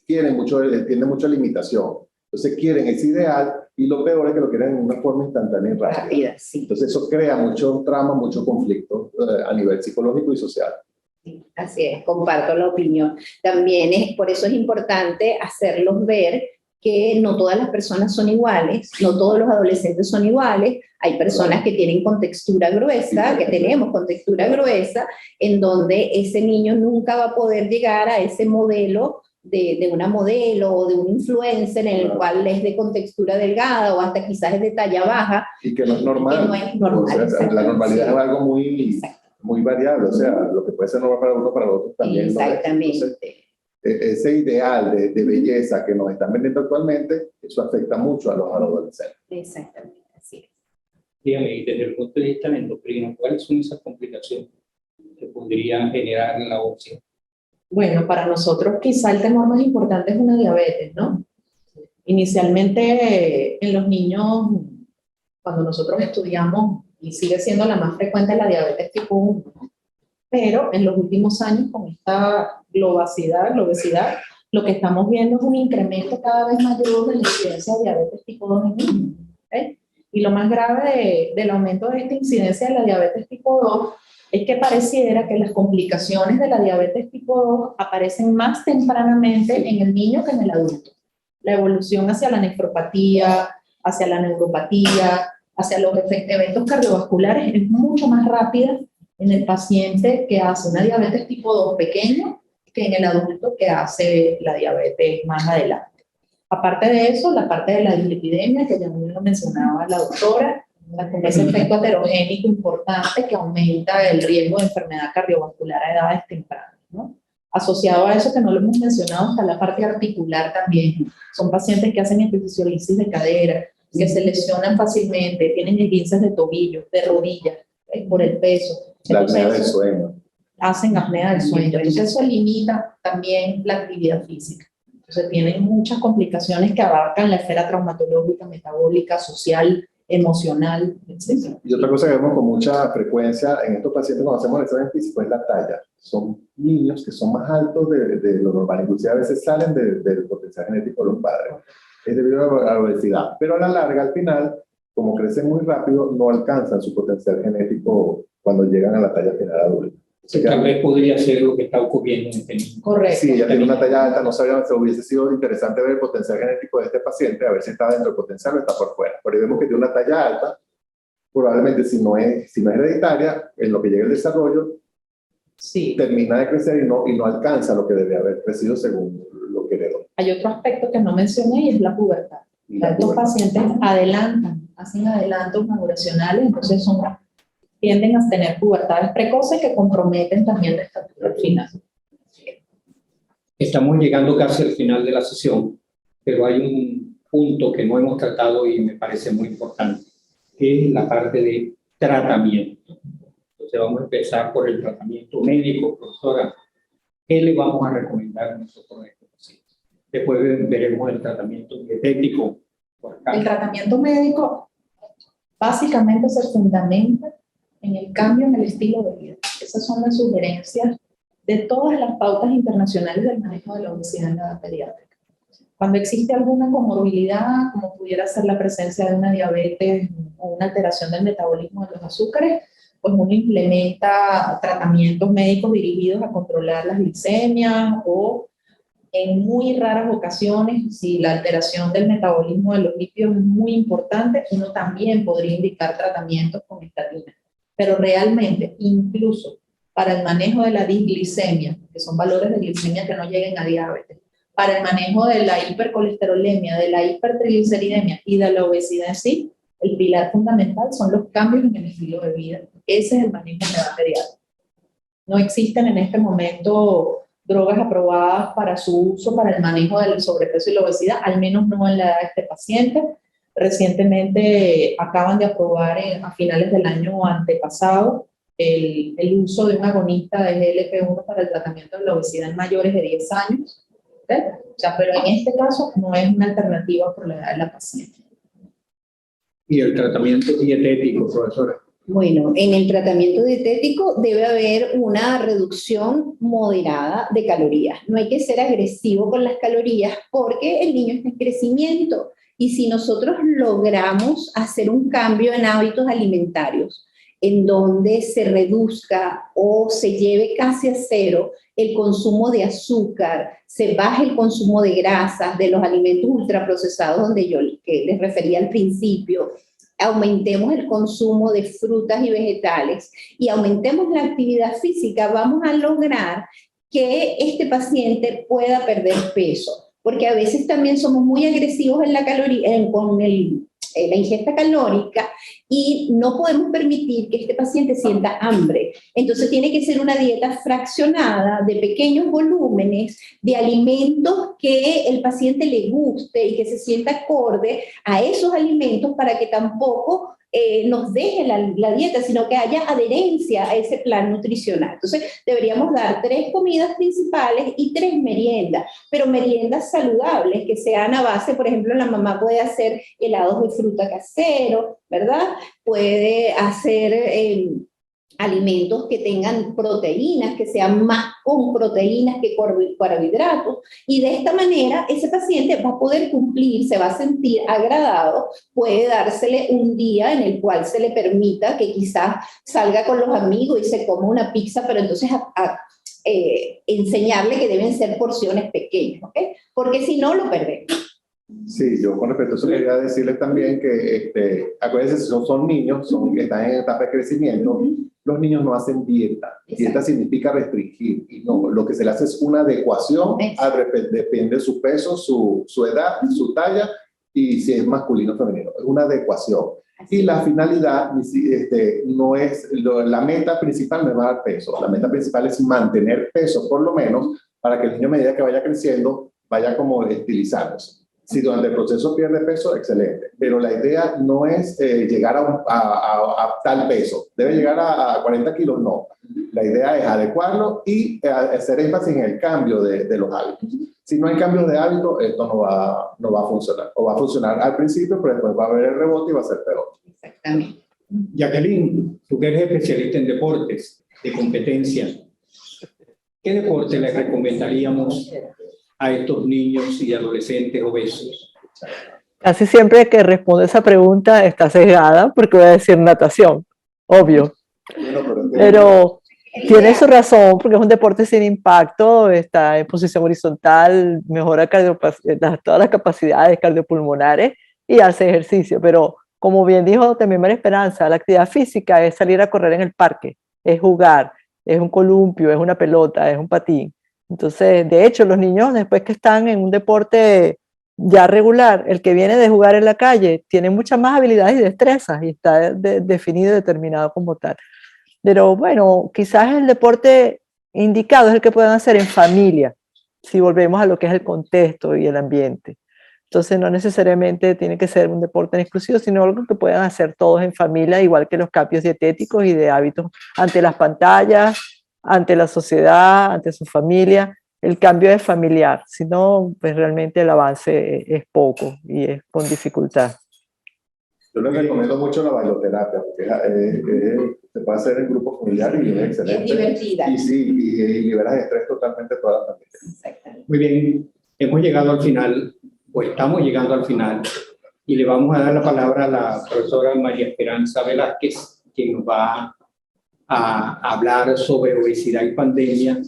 tienen mucha limitación. Entonces quieren ese ideal y lo peor es que lo quieren en una forma instantánea y rápida. Sí. Entonces eso crea muchos traumas, muchos conflictos a nivel psicológico y social. Sí, así es, comparto la opinión. También por eso es importante hacerlos ver que no todas las personas son iguales, no todos los adolescentes son iguales. Hay personas que tienen contextura gruesa, que tenemos contextura gruesa, en donde ese niño nunca va a poder llegar a ese modelo de una modelo o de un influencer en el cual es de contextura delgada o hasta quizás es de talla baja. Y que no es normal. Que no es normal. O sea, la normalidad es algo muy variable, o sea, lo que puede ser normal para uno, para otro también. Exactamente. Entonces, ese ideal de belleza que nos están vendiendo actualmente, eso afecta mucho a los adolescentes. Exactamente, así es. Dígame, y desde el punto de vista endocrino, ¿cuáles son esas complicaciones que podrían generar la obesidad? Bueno, para nosotros quizá el temor más importante es una diabetes, ¿no? Inicialmente en los niños, cuando nosotros estudiamos, y sigue siendo la más frecuente la diabetes tipo 1, pero en los últimos años con esta globosidad, lo que estamos viendo es un incremento cada vez mayor de la incidencia de diabetes tipo 2 en niños. ¿Okay? Y lo más grave del aumento de esta incidencia de la diabetes tipo 2 es que pareciera que las complicaciones de la diabetes tipo 2 aparecen más tempranamente en el niño que en el adulto. La evolución hacia la nefropatía, hacia la neuropatía, hacia los eventos cardiovasculares es mucho más rápida en el paciente que hace una diabetes tipo 2 pequeño que en el adulto que hace la diabetes más adelante. Aparte de eso, la parte de la dislipidemia, que ya lo mencionaba la doctora, con ese efecto aterogénico importante que aumenta el riesgo de enfermedad cardiovascular a edades tempranas, ¿no? Asociado a eso, que no lo hemos mencionado, está la parte articular también. Son pacientes que hacen epifisiolisis de cadera, que se lesionan fácilmente, tienen esguinces de tobillo, de rodilla, por el peso. La Entonces, apnea del sueño. hacen apnea del sueño. Entonces eso limita también la actividad física. Entonces tienen muchas complicaciones que abarcan la esfera traumatológica, metabólica, social, emocional, etc. Y otra cosa que vemos con mucha frecuencia en estos pacientes cuando hacemos el examen físico es la talla. Son niños que son más altos de lo normal, inclusive a veces salen del potencial genético de los padres. Es debido a la obesidad. Pero a la larga, al final, como crecen muy rápido, no alcanzan su potencial genético cuando llegan a la talla final adulta. Tal vez podría ser lo que está ocurriendo en este niño. Correcto. Sí, ella tiene una talla alta, no sabíamos, hubiese sido interesante ver el potencial genético de este paciente, a ver si está dentro del potencial o está por fuera. Pero vemos que tiene una talla alta, probablemente si no es hereditaria, en lo que llega el desarrollo, Sí. termina de crecer y no alcanza lo que debe haber crecido según lo que heredó. Hay otro aspecto que no mencioné y es la pubertad. Y la Estos pubertad. pacientes hacen adelantos maduracionales, entonces tienden a tener pubertades precoces que comprometen también la estatura final. Estamos llegando casi al final de la sesión, pero hay un punto que no hemos tratado y me parece muy importante, que es la parte de tratamiento. Entonces vamos a empezar por el tratamiento médico, profesora. ¿Qué le vamos a recomendar nosotros a estos pacientes? Después veremos el tratamiento dietético. Por acá. El tratamiento médico básicamente se fundamenta en el cambio en el estilo de vida. Esas son las sugerencias de todas las pautas internacionales del manejo de la obesidad en la edad pediátrica. Cuando existe alguna comorbilidad, como pudiera ser la presencia de una diabetes o una alteración del metabolismo de los azúcares, pues uno implementa tratamientos médicos dirigidos a controlar las glicemias o en muy raras ocasiones, si la alteración del metabolismo de los lípidos es muy importante, uno también podría indicar tratamientos con estatinas. Pero realmente, incluso para el manejo de la disglicemia, que son valores de glicemia que no lleguen a diabetes, para el manejo de la hipercolesterolemia, de la hipertrigliceridemia y de la obesidad en sí, el pilar fundamental son los cambios en el estilo de vida. Ese es el manejo de la edad pediátrica. No existen en este momento drogas aprobadas para su uso, para el manejo del sobrepeso y la obesidad, al menos no en la edad de este paciente. Recientemente acaban de aprobar a finales del año antepasado el uso de un agonista de GLP-1 para el tratamiento de la obesidad en mayores de 10 años. ¿Okay? O sea, pero en este caso no es una alternativa por la edad de la paciente. Y el tratamiento dietético, profesora. Bueno, en el tratamiento dietético debe haber una reducción moderada de calorías. No hay que ser agresivo con las calorías porque el niño está en crecimiento. Y si nosotros logramos hacer un cambio en hábitos alimentarios, en donde se reduzca o se lleve casi a cero el consumo de azúcar, se baje el consumo de grasas, de los alimentos ultraprocesados, donde yo que les refería al principio, aumentemos el consumo de frutas y vegetales y aumentemos la actividad física, vamos a lograr que este paciente pueda perder peso. Porque a veces también somos muy agresivos en la la ingesta calórica y no podemos permitir que este paciente sienta hambre. Entonces tiene que ser una dieta fraccionada de pequeños volúmenes de alimentos que el paciente le guste y que se sienta acorde a esos alimentos para que tampoco nos deje la dieta, sino que haya adherencia a ese plan nutricional. Entonces deberíamos dar 3 comidas principales y 3 meriendas, pero meriendas saludables que sean a base, por ejemplo, la mamá puede hacer helados de fruta casero, ¿verdad? Puede hacer alimentos que tengan proteínas, que sean más con proteínas que carbohidratos, y de esta manera ese paciente va a poder cumplir, se va a sentir agradado, puede dársele un día en el cual se le permita que quizás salga con los amigos y se coma una pizza, pero entonces enseñarle que deben ser porciones pequeñas, ¿ok? Porque si no, lo perdemos. Sí, yo con respecto a eso quería decirles también que, acuérdense, son niños, que están en etapa de crecimiento, los niños no hacen dieta. Dieta significa restringir, y no, lo que se le hace es una adecuación, depende de su peso, su edad, su talla, y si es masculino o femenino. Es una adecuación. Y la finalidad no es, la meta principal no es bajar peso, la meta principal es mantener peso por lo menos para que el niño a medida que vaya creciendo vaya como estilizándose. Si durante el proceso pierde peso, excelente, pero la idea no es llegar a tal peso, debe llegar a 40 kilos, no. La idea es adecuarlo y hacer énfasis en el cambio de los hábitos. Si no hay cambio de hábito, esto no va a funcionar. O va a funcionar al principio, pero después va a haber el rebote y va a ser peor. Exactamente. Jacqueline, tú que eres especialista en deportes de competencia, ¿qué deporte le recomendaríamos a estos niños y adolescentes obesos? Casi siempre que respondo esa pregunta está sesgada porque voy a decir natación, obvio. Pero tiene su razón porque es un deporte sin impacto, está en posición horizontal, mejora todas las capacidades cardiopulmonares y hace ejercicio. Pero como bien dijo también María Esperanza, la actividad física es salir a correr en el parque, es jugar, es un columpio, es una pelota, es un patín. Entonces, de hecho, los niños después que están en un deporte ya regular, el que viene de jugar en la calle tiene muchas más habilidades y destrezas y está definido y determinado como tal. Pero bueno, quizás el deporte indicado es el que puedan hacer en familia, si volvemos a lo que es el contexto y el ambiente. Entonces no necesariamente tiene que ser un deporte en exclusivo, sino algo que puedan hacer todos en familia, igual que los cambios dietéticos y de hábitos ante las pantallas, ante la sociedad, ante su familia. El cambio es familiar, si no, pues realmente el avance es poco y es con dificultad. Yo les recomiendo mucho la bailoterapia, porque se puede hacer en grupo familiar y es excelente. Es divertida. Y sí, y liberas estrés totalmente toda la familia. Exactamente. Muy bien, hemos llegado al final, o estamos llegando al final, y le vamos a dar la palabra a la profesora María Esperanza Velázquez, quien nos va a hablar sobre obesidad y pandemia,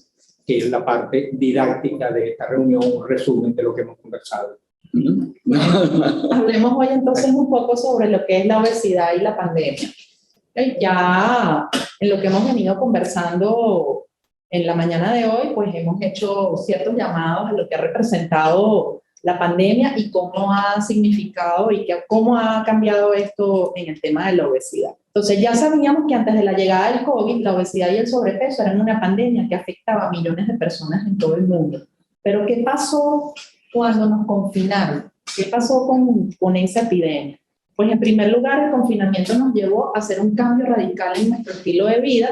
que es la parte didáctica de esta reunión, un resumen de lo que hemos conversado. Hablemos hoy entonces un poco sobre lo que es la obesidad y la pandemia. Ya en lo que hemos venido conversando en la mañana de hoy, pues hemos hecho ciertos llamados a lo que ha representado la pandemia y cómo ha significado y cómo ha cambiado esto en el tema de la obesidad. Entonces ya sabíamos que antes de la llegada del COVID, la obesidad y el sobrepeso eran una pandemia que afectaba a millones de personas en todo el mundo. Pero ¿qué pasó cuando nos confinaron? ¿Qué pasó con esa epidemia? Pues en primer lugar, el confinamiento nos llevó a hacer un cambio radical en nuestro estilo de vida,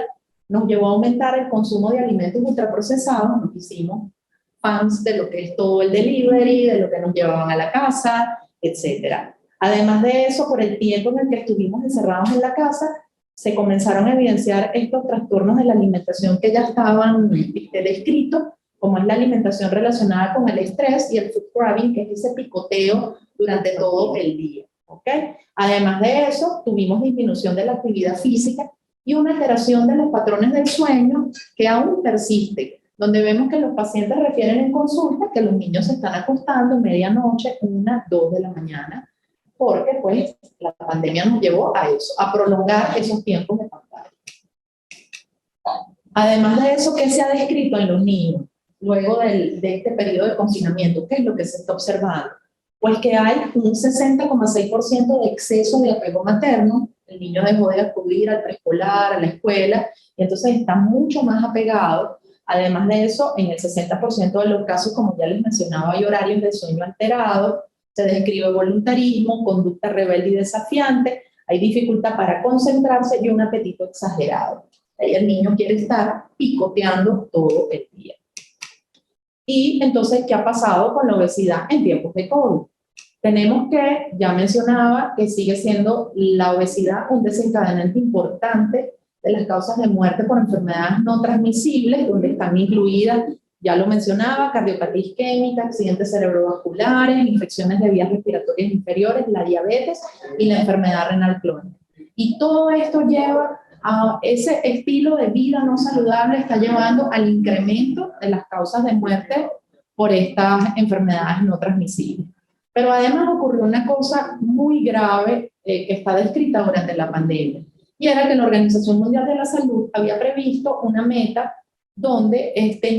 nos llevó a aumentar el consumo de alimentos ultraprocesados, nos hicimos fans de lo que es todo el delivery, de lo que nos llevaban a la casa, etc. Además de eso, por el tiempo en el que estuvimos encerrados en la casa, se comenzaron a evidenciar estos trastornos de la alimentación que ya estaban descritos, como es la alimentación relacionada con el estrés y el food craving, que es ese picoteo durante todo el día. ¿Okay? Además de eso, tuvimos disminución de la actividad física y una alteración de los patrones del sueño que aún persiste, donde vemos que los pacientes refieren en consulta que los niños se están acostando medianoche, 1, 2 de la mañana, porque pues la pandemia nos llevó a eso, a prolongar esos tiempos de pantalla. Además de eso, ¿qué se ha descrito en los niños luego de este periodo de confinamiento? ¿Qué es lo que se está observando? Pues que hay un 60,6% de exceso de apego materno. El niño dejó de acudir al preescolar, a la escuela, y entonces está mucho más apegado. Además de eso, en el 60% de los casos, como ya les mencionaba, hay horarios de sueño alterados, se describe voluntarismo, conducta rebelde y desafiante, hay dificultad para concentrarse y un apetito exagerado. Ahí el niño quiere estar picoteando todo el día. Y entonces, ¿qué ha pasado con la obesidad en tiempos de COVID? Tenemos que, ya mencionaba, que sigue siendo la obesidad un desencadenante importante de las causas de muerte por enfermedades no transmisibles, donde están incluidas, ya lo mencionaba, cardiopatía isquémica, accidentes cerebrovasculares, infecciones de vías respiratorias inferiores, la diabetes y la enfermedad renal crónica. Y todo esto lleva a ese estilo de vida no saludable, está llevando al incremento de las causas de muerte por estas enfermedades no transmisibles. Pero además ocurrió una cosa muy grave que está descrita durante la pandemia, y era que la Organización Mundial de la Salud había previsto una meta donde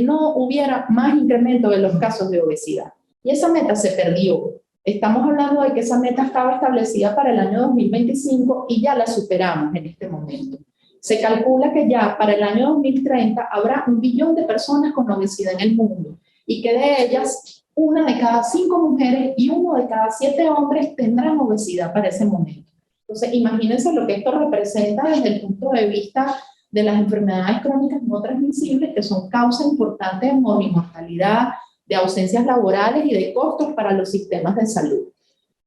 no hubiera más incremento de los casos de obesidad. Y esa meta se perdió. Estamos hablando de que esa meta estaba establecida para el año 2025 y ya la superamos en este momento. Se calcula que ya para el año 2030 habrá 1 billón de personas con obesidad en el mundo y que de ellas 1 de cada 5 mujeres y 1 de cada 7 hombres tendrán obesidad para ese momento. Entonces, imagínense lo que esto representa desde el punto de vista de las enfermedades crónicas no transmisibles, que son causa importante de mortalidad, de ausencias laborales y de costos para los sistemas de salud.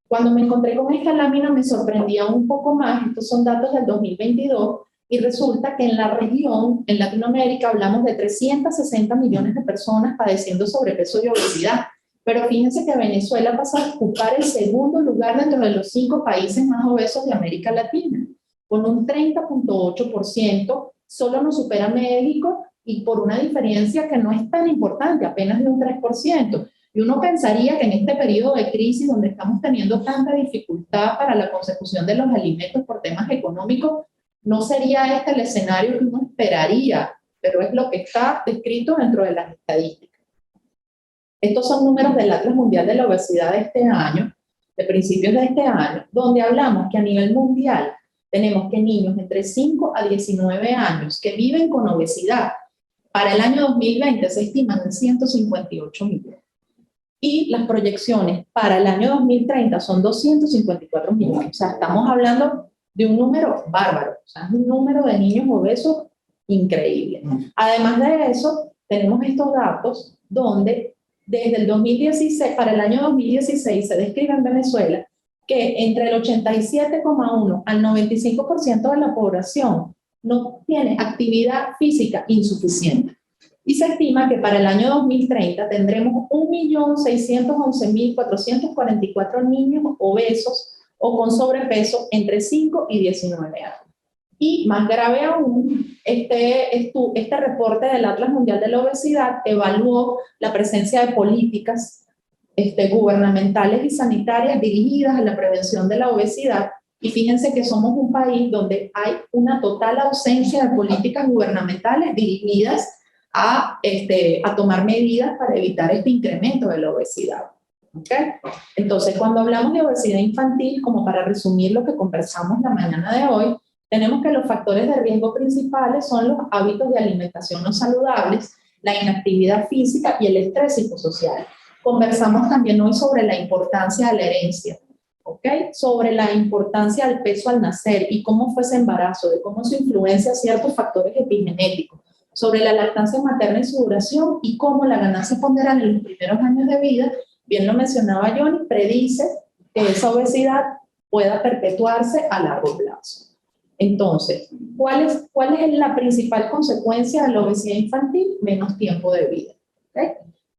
Cuando me encontré con esta lámina me sorprendía un poco más. Estos son datos del 2022 y resulta que en la región, en Latinoamérica, hablamos de 360 millones de personas padeciendo sobrepeso y obesidad. Pero fíjense que Venezuela pasa a ocupar el segundo lugar dentro de los 5 países más obesos de América Latina, con un 30.8%, solo nos supera México y por una diferencia que no es tan importante, apenas de un 3%. Y uno pensaría que en este periodo de crisis, donde estamos teniendo tanta dificultad para la consecución de los alimentos por temas económicos, no sería este el escenario que uno esperaría, pero es lo que está descrito dentro de las estadísticas. Estos son números del Atlas Mundial de la Obesidad de este año, de principios de este año, donde hablamos que a nivel mundial tenemos que niños entre 5 a 19 años que viven con obesidad, para el año 2020 se estiman en 158 millones. Y las proyecciones para el año 2030 son 254 millones. O sea, estamos hablando de un número bárbaro. O sea, es un número de niños obesos increíble. Además de eso, tenemos estos datos donde desde el 2016, para el año 2016 se describe en Venezuela que entre el 87,1 al 95% de la población no tiene actividad física insuficiente. Y se estima que para el año 2030 tendremos 1.611.444 niños obesos o con sobrepeso entre 5 y 19 años. Y más grave aún, este reporte del Atlas Mundial de la Obesidad evaluó la presencia de políticas gubernamentales y sanitarias dirigidas a la prevención de la obesidad. Y fíjense que somos un país donde hay una total ausencia de políticas gubernamentales dirigidas a tomar medidas para evitar este incremento de la obesidad. ¿Okay? Entonces, cuando hablamos de obesidad infantil, como para resumir lo que conversamos la mañana de hoy, tenemos que los factores de riesgo principales son los hábitos de alimentación no saludables, la inactividad física y el estrés psicosocial. Conversamos también hoy sobre la importancia de la herencia, ¿okay? Sobre la importancia del peso al nacer y cómo fue ese embarazo, de cómo se influencia ciertos factores epigenéticos, sobre la lactancia materna y su duración y cómo la ganancia ponderal en los primeros años de vida, bien lo mencionaba Johnny, predice que esa obesidad pueda perpetuarse a largo plazo. Entonces, ¿cuál es la principal consecuencia de la obesidad infantil? Menos tiempo de vida. ¿Okay?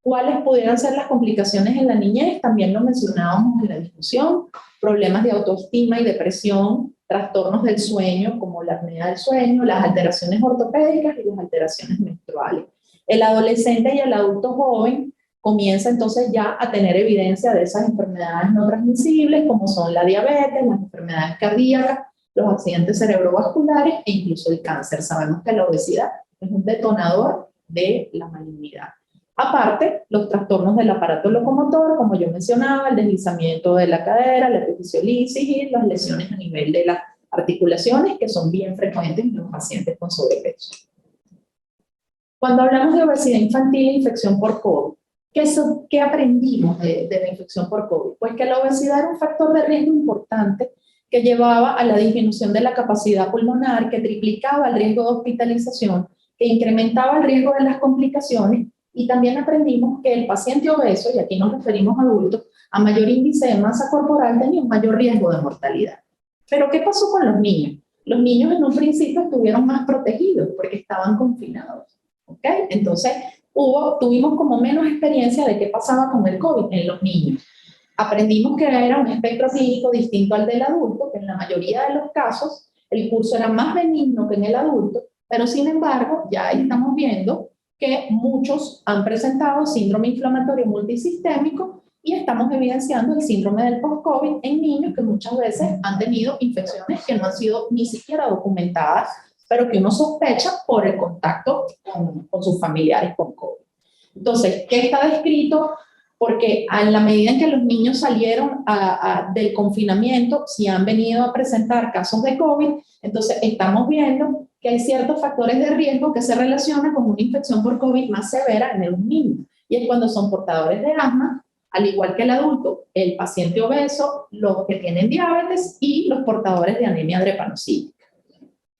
¿Cuáles pudieran ser las complicaciones en la niñez? También lo mencionábamos en la discusión. Problemas de autoestima y depresión, trastornos del sueño como la apnea del sueño, las alteraciones ortopédicas y las alteraciones menstruales. El adolescente y el adulto joven comienza entonces ya a tener evidencia de esas enfermedades no transmisibles como son la diabetes, las enfermedades cardíacas, los accidentes cerebrovasculares e incluso el cáncer. Sabemos que la obesidad es un detonador de la malignidad. Aparte, los trastornos del aparato locomotor, como yo mencionaba, el deslizamiento de la cadera, la epifisiolisis y las lesiones a nivel de las articulaciones, que son bien frecuentes en los pacientes con sobrepeso. Cuando hablamos de obesidad infantil e infección por COVID, ¿qué aprendimos de la infección por COVID? Pues que la obesidad era un factor de riesgo importante que llevaba a la disminución de la capacidad pulmonar, que triplicaba el riesgo de hospitalización, que incrementaba el riesgo de las complicaciones, y también aprendimos que el paciente obeso, y aquí nos referimos a adultos, a mayor índice de masa corporal tenía un mayor riesgo de mortalidad. Pero ¿qué pasó con los niños? Los niños en un principio estuvieron más protegidos porque estaban confinados. ¿Okay? Entonces tuvimos como menos experiencia de qué pasaba con el COVID en los niños. Aprendimos que era un espectro clínico distinto al del adulto, que en la mayoría de los casos el curso era más benigno que en el adulto, pero sin embargo ya estamos viendo que muchos han presentado síndrome inflamatorio multisistémico y estamos evidenciando el síndrome del post-COVID en niños que muchas veces han tenido infecciones que no han sido ni siquiera documentadas, pero que uno sospecha por el contacto con sus familiares con COVID. Entonces, ¿qué está descrito? Porque en la medida en que los niños salieron del confinamiento, si han venido a presentar casos de COVID, entonces estamos viendo que hay ciertos factores de riesgo que se relacionan con una infección por COVID más severa en un niño. Y es cuando son portadores de asma, al igual que el adulto, el paciente obeso, los que tienen diabetes y los portadores de anemia drepanocítica.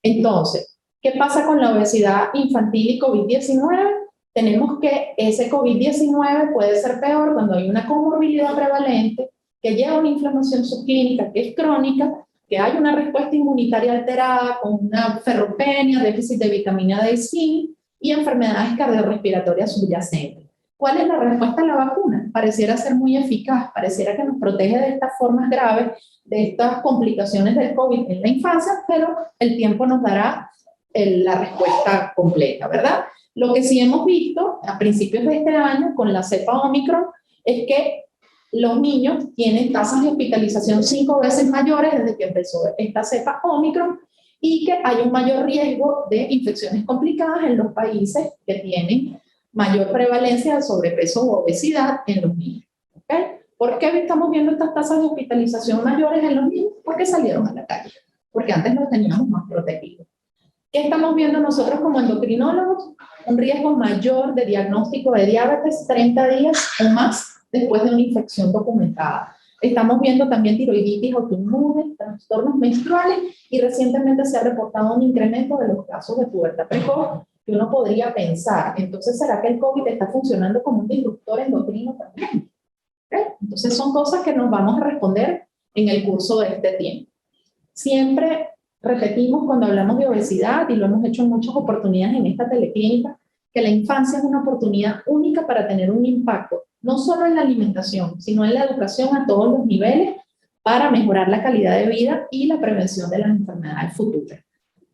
Entonces, ¿qué pasa con la obesidad infantil y COVID-19? Tenemos que ese COVID-19 puede ser peor cuando hay una comorbilidad prevalente, que lleva una inflamación subclínica que es crónica, que hay una respuesta inmunitaria alterada con una ferropenia, déficit de vitamina D y zinc y enfermedades cardiorrespiratorias subyacentes. ¿Cuál es la respuesta a la vacuna? Pareciera ser muy eficaz, pareciera que nos protege de estas formas graves, de estas complicaciones del COVID en la infancia, pero el tiempo nos dará la respuesta completa, ¿verdad? Lo que sí hemos visto a principios de este año con la cepa Omicron es que los niños tienen tasas de hospitalización 5 veces mayores desde que empezó esta cepa Omicron y que hay un mayor riesgo de infecciones complicadas en los países que tienen mayor prevalencia de sobrepeso u obesidad en los niños. ¿Okay? ¿Por qué estamos viendo estas tasas de hospitalización mayores en los niños? Porque salieron a la calle, porque antes los teníamos más protegidos. ¿Qué estamos viendo nosotros como endocrinólogos? Un riesgo mayor de diagnóstico de diabetes 30 días o más después de una infección documentada. Estamos viendo también tiroiditis autoinmune, trastornos menstruales y recientemente se ha reportado un incremento de los casos de pubertad precoz que uno podría pensar. Entonces, ¿será que el COVID está funcionando como un disruptor endocrino también? ¿Okay? Entonces, son cosas que nos vamos a responder en el curso de este tiempo. Siempre repetimos cuando hablamos de obesidad, y lo hemos hecho en muchas oportunidades en esta teleclínica, que la infancia es una oportunidad única para tener un impacto, no solo en la alimentación, sino en la educación a todos los niveles, para mejorar la calidad de vida y la prevención de las enfermedades futuras.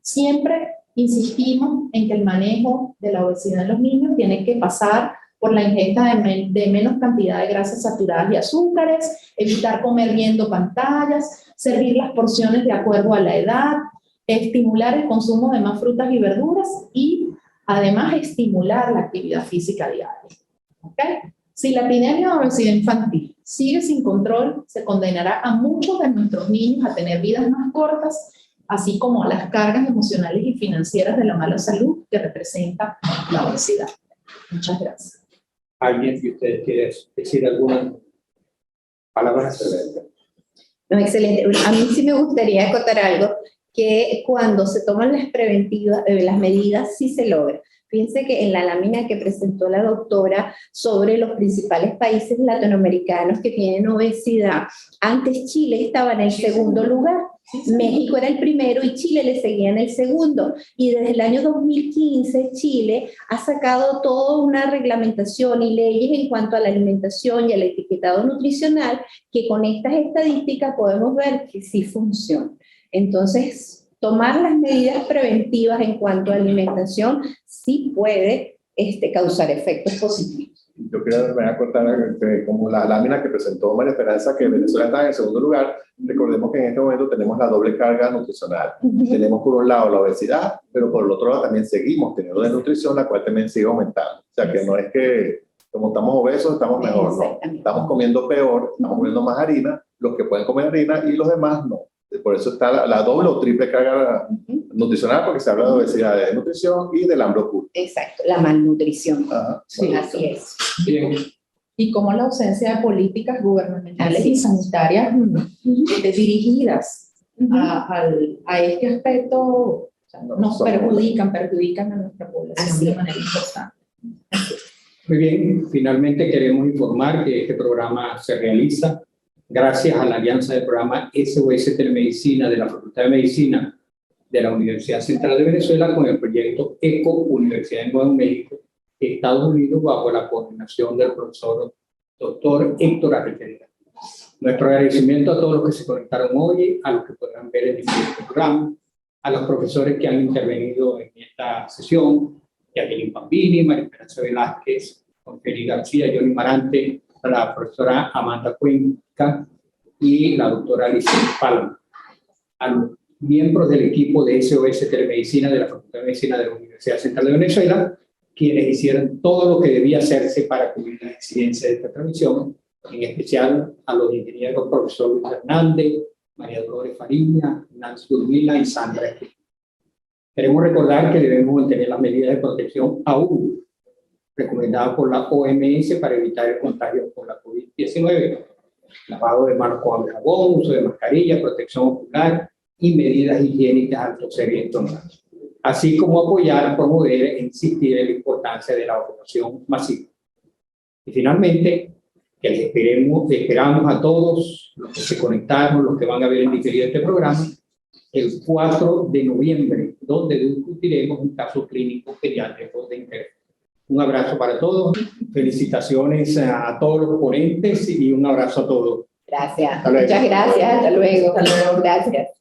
Siempre insistimos en que el manejo de la obesidad en los niños tiene que pasar por la ingesta de menos cantidad de grasas saturadas y azúcares, evitar comer viendo pantallas, servir las porciones de acuerdo a la edad, estimular el consumo de más frutas y verduras y además estimular la actividad física diaria. ¿Okay? Si la epidemia de obesidad infantil sigue sin control, se condenará a muchos de nuestros niños a tener vidas más cortas, así como a las cargas emocionales y financieras de la mala salud que representa la obesidad. Muchas gracias. ¿Alguien de ustedes quiere decir alguna palabra? No, excelente. A mí sí me gustaría acotar algo, que cuando se toman las preventivas, las medidas sí se logra. Fíjense que en la lámina que presentó la doctora sobre los principales países latinoamericanos que tienen obesidad, antes Chile estaba en el segundo lugar, México era el primero y Chile le seguía en el segundo. Y desde el año 2015 Chile ha sacado toda una reglamentación y leyes en cuanto a la alimentación y al etiquetado nutricional, que con estas estadísticas podemos ver que sí funciona. Entonces, tomar las medidas preventivas en cuanto a alimentación sí puede causar efectos positivos. Yo quiero contar como la lámina que presentó María Esperanza, que Venezuela está en el segundo lugar. Recordemos que en este momento tenemos la doble carga nutricional. Tenemos por un lado la obesidad, pero por el otro lado también seguimos teniendo desnutrición, la cual también sigue aumentando. O sea que no es que como estamos obesos estamos mejor, no. Estamos comiendo peor, estamos comiendo más harina, los que pueden comer harina y los demás no. Por eso está la doble o triple carga nutricional, porque se habla de obesidad, de desnutrición y del hambre oculto. Exacto, la malnutrición. Ajá. Sí, así es. Bien. Y como la ausencia de políticas gubernamentales y sanitarias dirigidas a este aspecto, o sea, nos perjudican a nuestra población de manera importante. Muy bien, finalmente queremos informar que este programa se realiza gracias a la alianza del programa SOS Telemedicina de la Facultad de Medicina de la Universidad Central de Venezuela con el proyecto ECO Universidad de Nuevo México, Estados Unidos, bajo la coordinación del profesor doctor Héctor Arrequera. Nuestro agradecimiento a todos los que se conectaron hoy, a los que podrán ver el diferente programa, a los profesores que han intervenido en esta sesión, Jacqueline Pambini, María Esperanza Velázquez, Feli García, Johnny Marante, la profesora Amanda Cuenca y la doctora Alicia Palma, a los miembros del equipo de SOS Telemedicina de la Facultad de Medicina de la Universidad Central de Venezuela, quienes hicieron todo lo que debía hacerse para cubrir la incidencia de esta transmisión, en especial a los ingenieros profesor Luis Hernández, María Dolores Fariña, Nancy Udmila y Sandra. Queremos recordar que debemos mantener las medidas de protección aún recomendadas por la OMS para evitar el contagio por la COVID-19. Lavado de manos con agua y jabón, uso de mascarilla, protección ocular y medidas higiénicas al toser y estornudar. Así como apoyar, promover e insistir en la importancia de la vacunación masiva. Y finalmente, que les esperamos a todos los que se conectaron, los que van a ver en diferido este programa, el 4 de noviembre, donde discutiremos un caso clínico pediátrico de interés. Un abrazo para todos, felicitaciones a todos los ponentes y un abrazo a todos. Gracias. Hasta luego. Muchas gracias. Hasta luego. Hasta luego. Gracias.